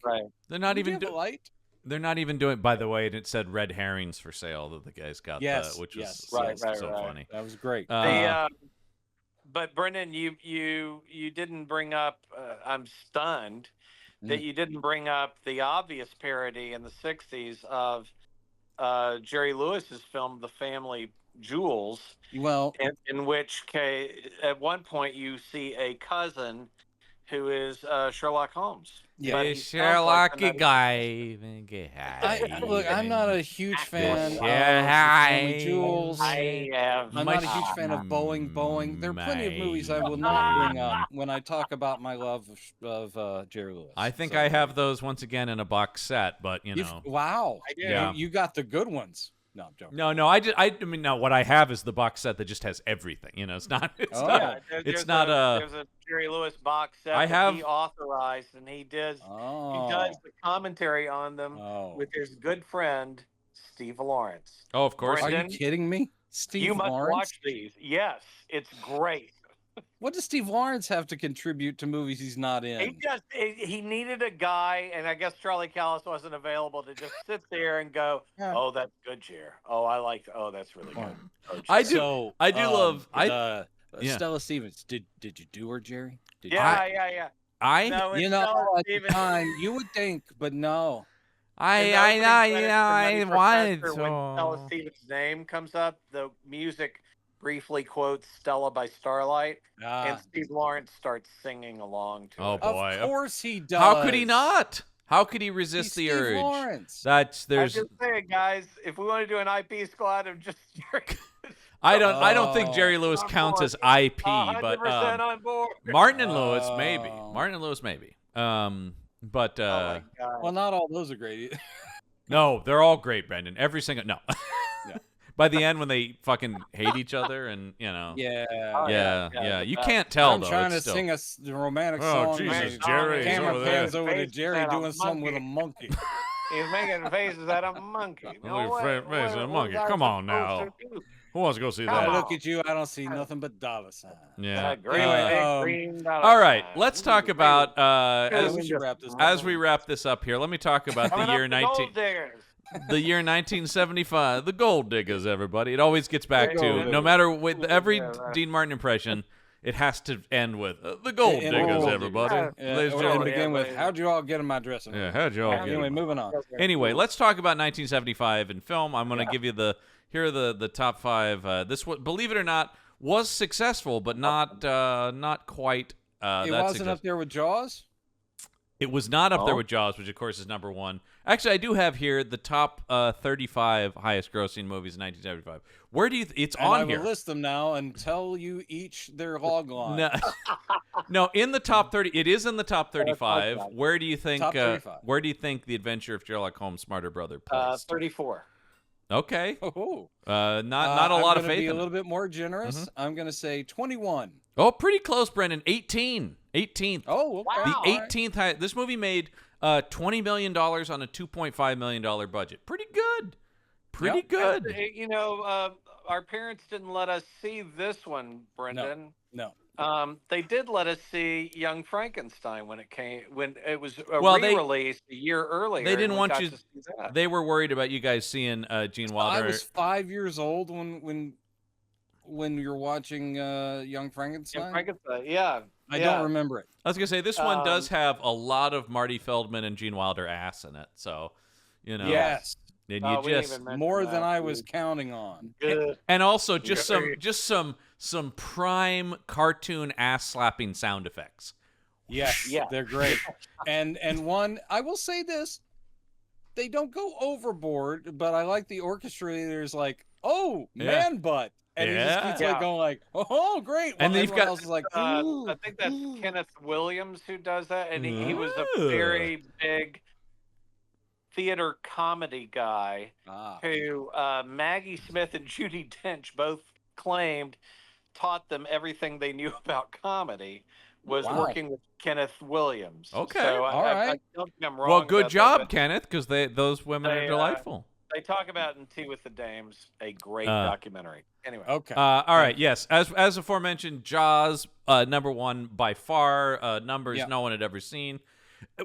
they're not even light. They're not even doing. By the way, it said red herrings for sale that the guys got. Which was so funny. That was great. But Brendan, you didn't bring up. I'm stunned that you didn't bring up the obvious parody in the '60s of Jerry Lewis's film, The Family Jewels. Well, in which case, at one point you see a cousin who is Sherlock Holmes. Yeah, Sherlock guy. Look, I'm not a huge fan of Family Jewels. I'm not a huge fan of Boeing. There are plenty of movies I will not bring up when I talk about my love of Jerry Lewis. I think I have those once again in a box set, but wow, you got the good ones. No, I'm joking. No. I mean, no. What I have is the box set that just has everything. It's not. It's not. It's not a. There's a Jerry Lewis box set that he authorized, and he does the commentary on them with his good friend Steve Lawrence. Oh, of course. Are you kidding me? You must watch these. Yes, it's great. What does Steve Lawrence have to contribute to movies he's not in? He needed a guy, and I guess Charlie Callis wasn't available to just sit there and go, "Oh, that's good, Jer. Oh, I like. Oh, that's really good." Oh, I do love. Stella Stevens. Did you do her, Jerry? Yeah. No, at the time you would think, but no. I wanted to. When Stella Stevens' name comes up, the music briefly quotes Stella by Starlight, and Steve Lawrence starts singing along to it. Oh boy! Of course he does. How could he not? How could he resist the urge? Lawrence. I'm just saying, guys, if we want to do an IP squad of just I don't think Jerry Lewis counts as IP, but on board. Martin and Lewis maybe. But well, not all those are great. No, they're all great, Brendan. Every single By the end, when they fucking hate each other, and Yeah. You can't tell. I'm trying to sing a romantic song. Oh Jesus, Jerry! Camera pans over to Jerry doing something with a monkey. He's making faces at a monkey. Faces at a monkey. Come on now. Who wants to go see that? I look at you. I don't see nothing but dollar signs. Yeah. Green all right. Let's talk about as we wrap this up here. Let me talk about the year 1975. The Gold Diggers, everybody. It always gets back to, no matter with every Dean Martin impression, it has to end with the Gold Diggers, everybody. And begin with, how'd you all get in my dressing room? Yeah, how'd you all get Anyway, moving on. Anyway, let's talk about 1975 in film. I'm going to give you here are the top 5. This, believe it or not, was successful, but not quite. It wasn't up there with Jaws? It was not up there with Jaws, which of course is number 1. Actually, I do have here the top 35 highest grossing movies in 1975. Where do you? It's on here. I will list them now and tell you each their log line. No, in the top 30. It is in the top 35. Where do you think? Top 35. Where do you think The Adventure of Sherlock Holmes' Smarter Brother placed? 34. Okay. Oh. Not a lot of faith. I'm going to be a little bit more generous. I'm going to say 21. Oh, pretty close, Brendan. 18th. Oh, okay. The 18th highest. This movie made $20 million on a $2.5 million budget. Pretty good. pretty good. Our parents didn't let us see this one, Brendan. No. They did let us see Young Frankenstein when it was re-released a year earlier. They didn't want you. To see that. They were worried about you guys seeing Gene Wilder. I was 5 years old when you're watching Young Frankenstein. Young Frankenstein, yeah. I don't remember it. I was gonna say this one does have a lot of Marty Feldman and Gene Wilder ass in it, so Yes. And you just more than I was counting on. Good. And also just some prime cartoon ass slapping sound effects. Yes, yeah, they're great. And one, I will say this, they don't go overboard, but I like the orchestrator's like, oh, man butt. And he just keeps like going like, oh, great. While and they've got else is like, I think that's Kenneth Williams who does that, and he was a very big theater comedy guy who Maggie Smith and Judi Dench both claimed taught them everything they knew about comedy was working with Kenneth Williams. Okay, so all right. I don't think I'm wrong. Well, good about job, that, Kenneth, because those women are delightful. They talk about in Tea with the Dames, a great documentary. Anyway, okay. All right, yes, as aforementioned, Jaws, number one by far, numbers no one had ever seen.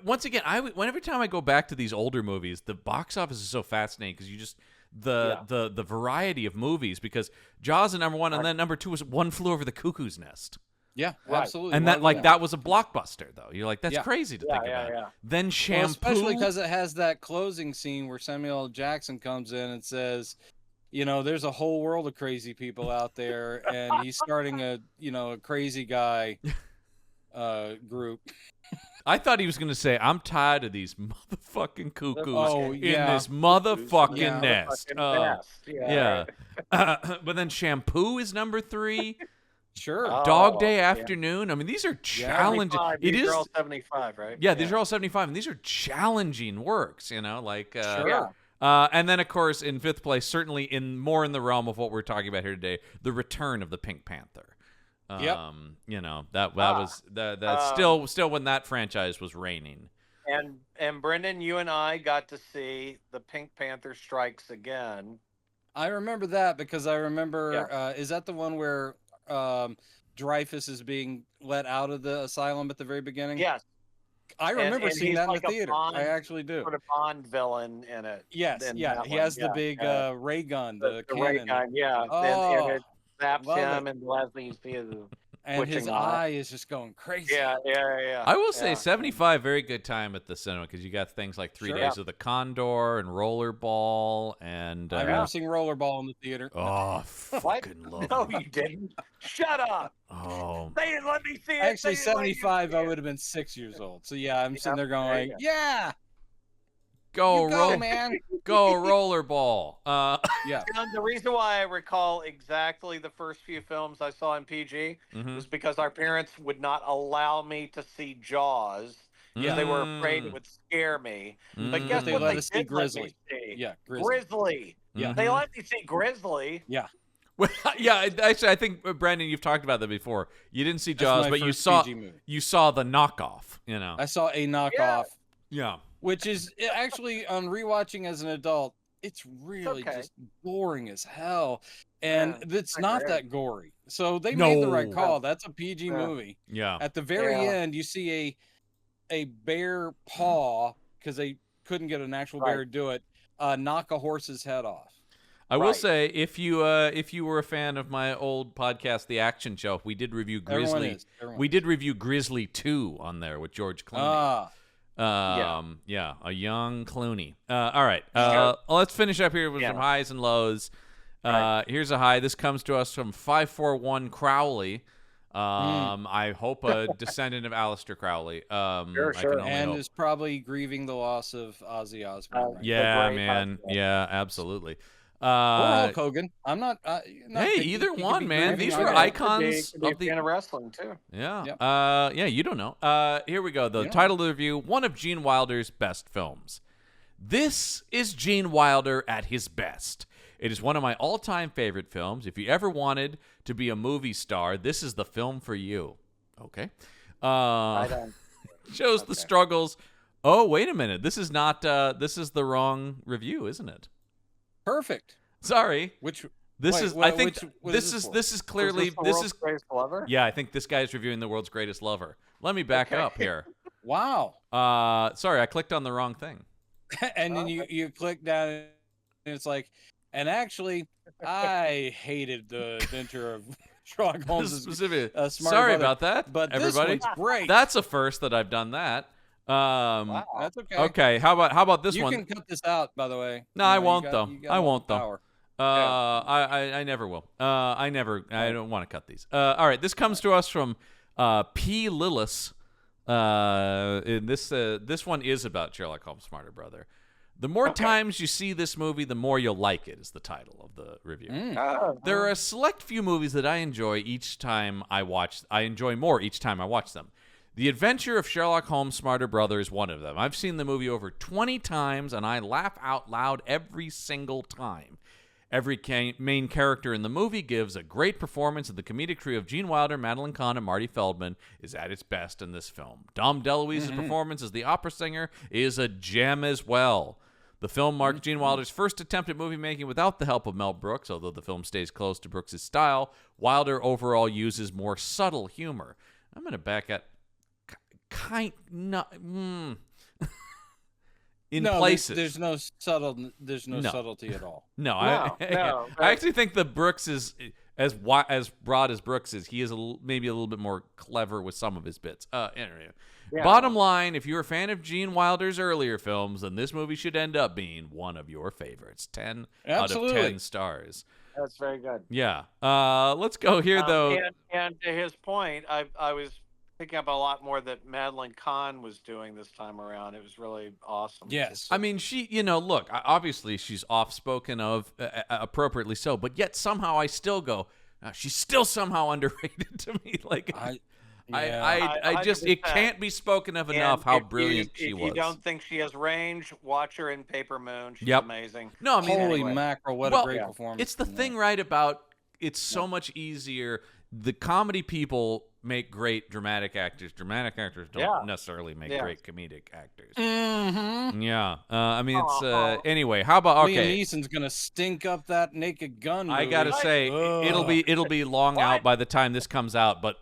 Once again, every time I go back to these older movies, the box office is so fascinating because you just the variety of movies. Because Jaws is number one, and then number two was One Flew Over the Cuckoo's Nest. Yeah, absolutely. And that was a blockbuster, though. You're like, that's crazy to think about. Yeah. Then Shampoo, especially because it has that closing scene where Samuel L. Jackson comes in and says, there's a whole world of crazy people out there, and he's starting a crazy guy group. I thought he was going to say, I'm tired of these motherfucking cuckoos in this motherfucking nest. But then Shampoo is number 3. Sure. Dog Day Afternoon. I mean, these are challenging. These are all 75, right? Yeah, these are all 75, and these are challenging works, Sure. And then, of course, in 5th place, certainly more in the realm of what we're talking about here today, The Return of the Pink Panther. That was still when that franchise was reigning. And Brendan, you and I got to see The Pink Panther Strikes Again. I remember that because I remember is that the one where Dreyfus is being let out of the asylum at the very beginning? Yes. I remember seeing that in the theater. I actually do. Sort of Bond villain in it. Yes, he has the big ray gun, the cannon. Ray gun, yeah. And it zaps him, and the last thing you see is and his eye is just going crazy. Yeah. I will say 75, very good time at the cinema because you got things like 3 Days of the Condor and Rollerball and. I've never seen Rollerball in the theater. Oh, fucking love it. No, you didn't. Shut up. Oh. They didn't let me see it. Actually, 75, I would have been 6 years old. So I'm sitting there going, Go, man. Go Rollerball. The reason why I recall exactly the first few films I saw in PG was because our parents would not allow me to see Jaws. Yeah, they were afraid it would scare me. But guess they what? Let They us see did Grizzly. Let me see? Yeah, Grizzly. Yeah, they let me see Grizzly. Yeah. Well, actually, I think Brandon, you've talked about that before. You didn't see Jaws, but you saw the knockoff. I saw a knockoff. Yeah. Which is actually on rewatching as an adult, it's really just boring as hell, and it's not that gory. So they made the right call. That's a PG movie. Yeah. At the very end, you see a bear paw because they couldn't get an actual bear to do it. Knock a horse's head off. I will say, if you were a fan of my old podcast, The Action Show, we did review Grizzly. We did review Grizzly 2 on there with George Clooney. A young Clooney. All right. Let's finish up here with some highs and lows. Here's a high. This comes to us from 541 Crowley. I hope a descendant of Aleister Crowley. Sure. And is probably grieving the loss of Ozzy Osbourne. Yeah, man. Yeah, absolutely. Or Hulk Hogan. I'm not. Hey, either one, man. These were icons of the wrestling too. Yeah. You don't know. Here we go. The title of the review: one of Gene Wilder's best films. This is Gene Wilder at his best. It is one of my all-time favorite films. If you ever wanted to be a movie star, this is the film for you. Okay. Shows the struggles. Oh, wait a minute. This is not. This is the wrong review, isn't it? Perfect. Sorry. Which this wait, is what- I think which- what this is is this is clearly Is the this world's is greatest lover? yeah, I think this guy's reviewing the world's greatest lover. Let me back Okay. up here. Wow. Sorry, I clicked on the wrong thing. And then you click down and it's like, and actually, I hated the adventure of Sherlock Holmes. Specific. Smart Sorry brother, about that, but everybody. this one's great. That's a first that I've done that. Wow. That's okay. Okay, how about this you one? can cut this out, by the way. No, You I know, you won't got- though. you got I a lot won't of though. power. I never will. I don't want to cut these. All right, this comes to us from P. Lillis. This one is about Sherlock Holmes' Smarter Brother. The more times you see this movie, the more you'll like it, is the title of the review. There are a select few movies that I enjoy each time I watch. I enjoy more each time I watch them. The Adventure of Sherlock Holmes' Smarter Brother is one of them. I've seen the movie over 20 times, and I laugh out loud every single time. Every main character in the movie gives a great performance, and the comedic trio of Gene Wilder, Madeline Kahn, and Marty Feldman is at its best in this film. Dom DeLuise's performance as the opera singer is a gem as well. The film marked Gene Wilder's first attempt at movie making without the help of Mel Brooks, although the film stays close to Brooks' style. Wilder overall uses more subtle humor. I'm going to back at in places. There's no subtlety at all. No, No, I actually think that Brooks is as broad as Brooks is. He is maybe a little bit more clever with some of his bits. Anyway. Yeah. Bottom line, if you're a fan of Gene Wilder's earlier films, then this movie should end up being one of your favorites. 10 Absolutely. out of 10 stars. That's very good. Yeah. Let's go here, though. And to his point, I was picking up a lot more that Madeline Kahn was doing this time around. It was really awesome. Yes. I mean, she, look, obviously she's off-spoken of, appropriately so, but yet somehow I still go, she's still somehow underrated to me. Like, I just, it can't be spoken of enough how brilliant she was. If you don't think she has range, watch her in Paper Moon. She's amazing. No, I mean, holy mackerel, what a great performance. It's the thing, right, about it's so much easier. The comedy people make great dramatic actors. Dramatic actors don't necessarily make great comedic actors. Mm-hmm. Yeah. I mean, it's anyway. How about Liam Neeson's gonna stink up that Naked Gun movie. I gotta say, it'll be long out by the time this comes out, but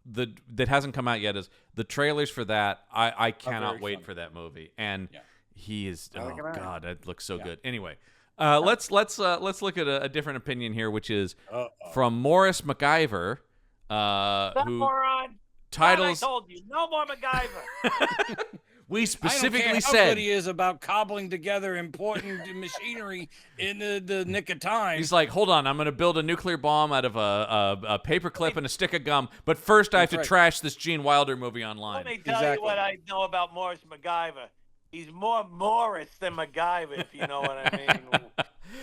that hasn't come out yet is the trailers for that. I cannot wait for that movie, and he is god, that looks so good. Anyway, let's look at a different opinion here, which is from Morris MacGyver, who moron. titles. I told you, no more MacGyver. We specifically I don't care said how good he is about cobbling together important machinery in the nick of time. he's like, hold on, I'm going to build a nuclear bomb out of a paper clip and a stick of gum, but first I have to trash this Gene Wilder movie online. Let me tell you what I know about Morris MacGyver. He's more Morris than MacGyver, if you know what I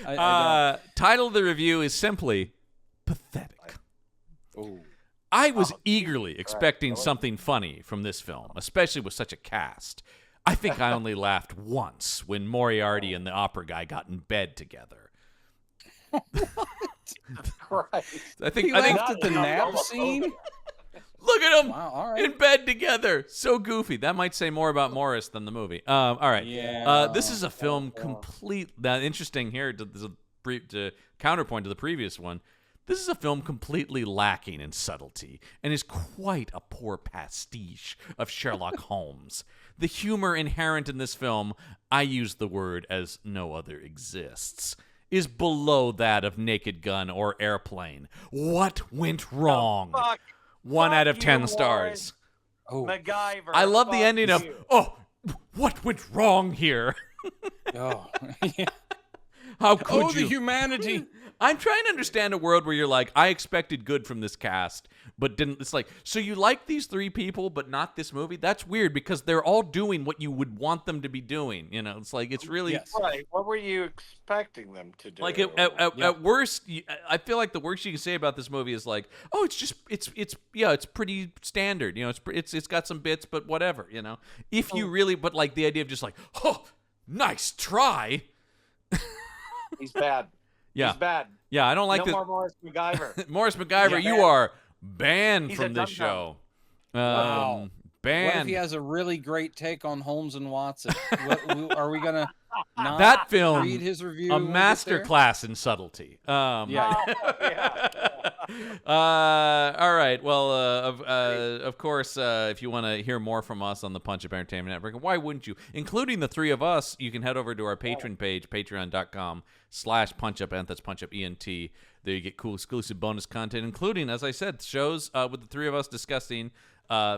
mean. Title of the review is simply pathetic. Ooh. I was eagerly expecting something funny from this film, especially with such a cast. I think I only laughed once when Moriarty and the opera guy got in bed together. Christ. I think laughed at the nap scene. Look at them all right. in bed together. So goofy. That might say more about Morris than the movie. All right. Yeah. This is a film complete. Now, interesting here to counterpoint to the previous one. This is a film completely lacking in subtlety and is quite a poor pastiche of Sherlock Holmes. The humor inherent in this film, I use the word as no other exists, is below that of Naked Gun or Airplane. What went wrong? Fuck. 1 out of 10 you, stars. Oh. MacGyver. I love the fuck ending of, you. what went wrong here? Oh. How could the you? humanity. I'm trying to understand a world where you're like, I expected good from this cast, but didn't. It's like, so you like these 3 people, but not this movie? That's weird because they're all doing what you would want them to be doing. You know, it's like, it's really. Yes. Right. What were you expecting them to do? Like at worst, I feel like the worst you can say about this movie is like, oh, it's pretty standard. You know, it's got some bits, but whatever. You know, if you really, but like the idea of just like, oh, nice try. He's bad. Yeah. He's bad. Yeah, I don't like no this. more Morris MacGyver. Morris MacGyver, Yeah, you are banned He's from a this dum-dum. show. Wow. What if Banned. he has a really great take on Holmes and Watson? Are we gonna that film, read his review. a master class in subtlety. Yeah. All right. Well, of course, if you want to hear more from us on the Punch Up Entertainment Network, why wouldn't you? Including the three of us, you can head over to our Patreon page, patreon.com/punchup, that's punchup ENT. There you get cool exclusive bonus content, including, as I said, shows with the three of us discussing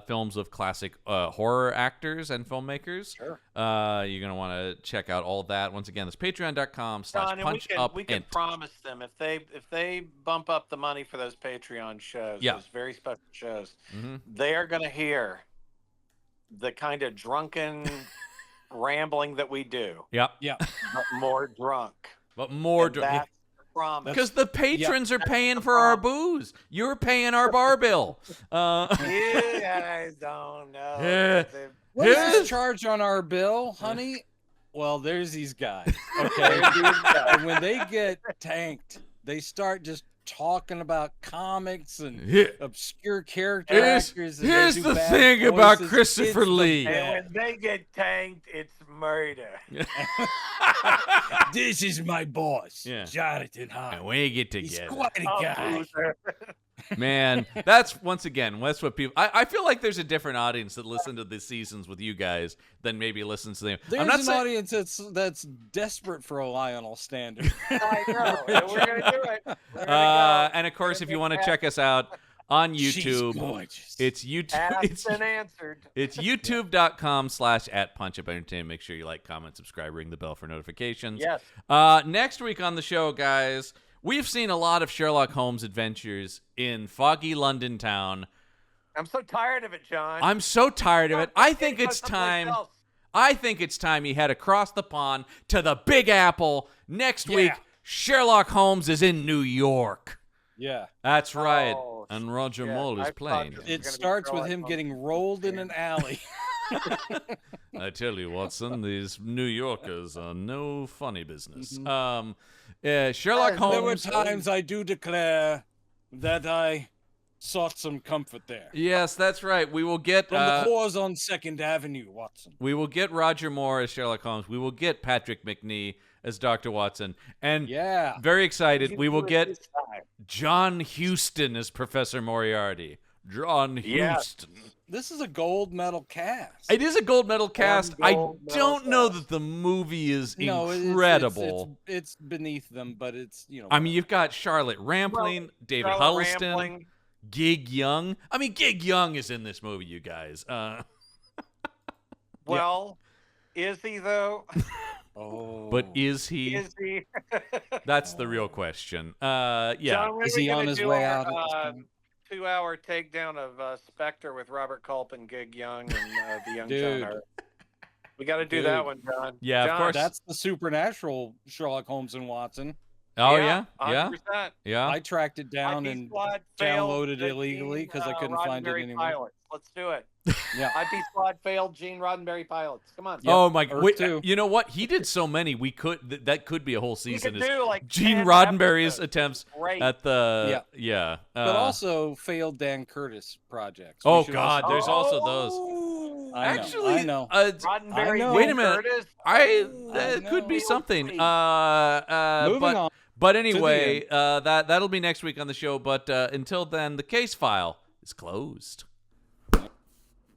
films of classic horror actors and filmmakers. Sure. You're going to want to check out all that. Once again, that's patreon.com/punchup. We can promise them if they bump up the money for those Patreon shows, those very special shows, they are going to hear the kind of drunken rambling that we do. Yep. But more drunk. But more drunk. Because the patrons are paying for our booze. You're paying our bar bill. You guys don't know. What is this charge on our bill, honey? Well, there's these guys. Okay. And when they get tanked, they start just talking about comics and obscure character actors. And here's the thing about Christopher Lee. And when they get tanked, it's murder. This is my boss, Jonathan Hart. And we get together. He's quite a guy. Man, that's what people. I feel like there's a different audience that listen to the seasons with you guys than maybe listens to them. There's an audience that's desperate for a Lionel standard. I know. And we're gonna do it. And of course, if you want to check us out on YouTube, it's YouTube. Asked and answered. It's youtube.com/@punchupentertainment. Make sure you like, comment, subscribe, ring the bell for notifications. Yes. Next week on the show, guys, we've seen a lot of Sherlock Holmes adventures in foggy London town. I'm so tired of it, John. I'm so tired of it. I think it's time he head across the pond to the Big Apple. Next week, Sherlock Holmes is in New York. Yeah. That's right. And Roger Moore is playing. It starts with him getting rolled in an alley. I tell you, Watson, these New Yorkers are no funny business. Sherlock Holmes. There were times, I do declare, that I sought some comfort there. Yes, that's right. We will get from the whores on 2nd Avenue, Watson. We will get Roger Moore as Sherlock Holmes. We will get Patrick McNee as Dr. Watson. And very excited, we will get John Huston as Professor Moriarty. John Huston. This is a gold medal cast. It is a gold medal cast. I don't know that the movie is incredible. It's beneath them, but it's, I mean, you've got Charlotte Rampling, David Huddleston, Gig Young. I mean, Gig Young is in this movie, you guys. Well, is he, though? But is he? Is he? That's the real question. John, is he on his way out? 2-hour takedown of Spectre with Robert Culp and Gig Young and the young John Hurt. We got to do that one, John. Yeah, John, of course. That's the supernatural Sherlock Holmes and Watson. Oh, yeah? 100%. Yeah. I tracked it down and downloaded it illegally because I couldn't find it anywhere. Pilots. Let's do it. Yeah. IP Squad failed Gene Roddenberry pilots. Come on. Oh, my God. You know what? He did so many. That could be a whole season. We could do like Gene Roddenberry's attempts at the... but also failed Dan Curtis projects. Oh, God. There's also those. I know. Roddenberry. Wait a minute. Curtis? That could be something. Moving on. But anyway, that'll be next week on the show. But until then, the case file is closed.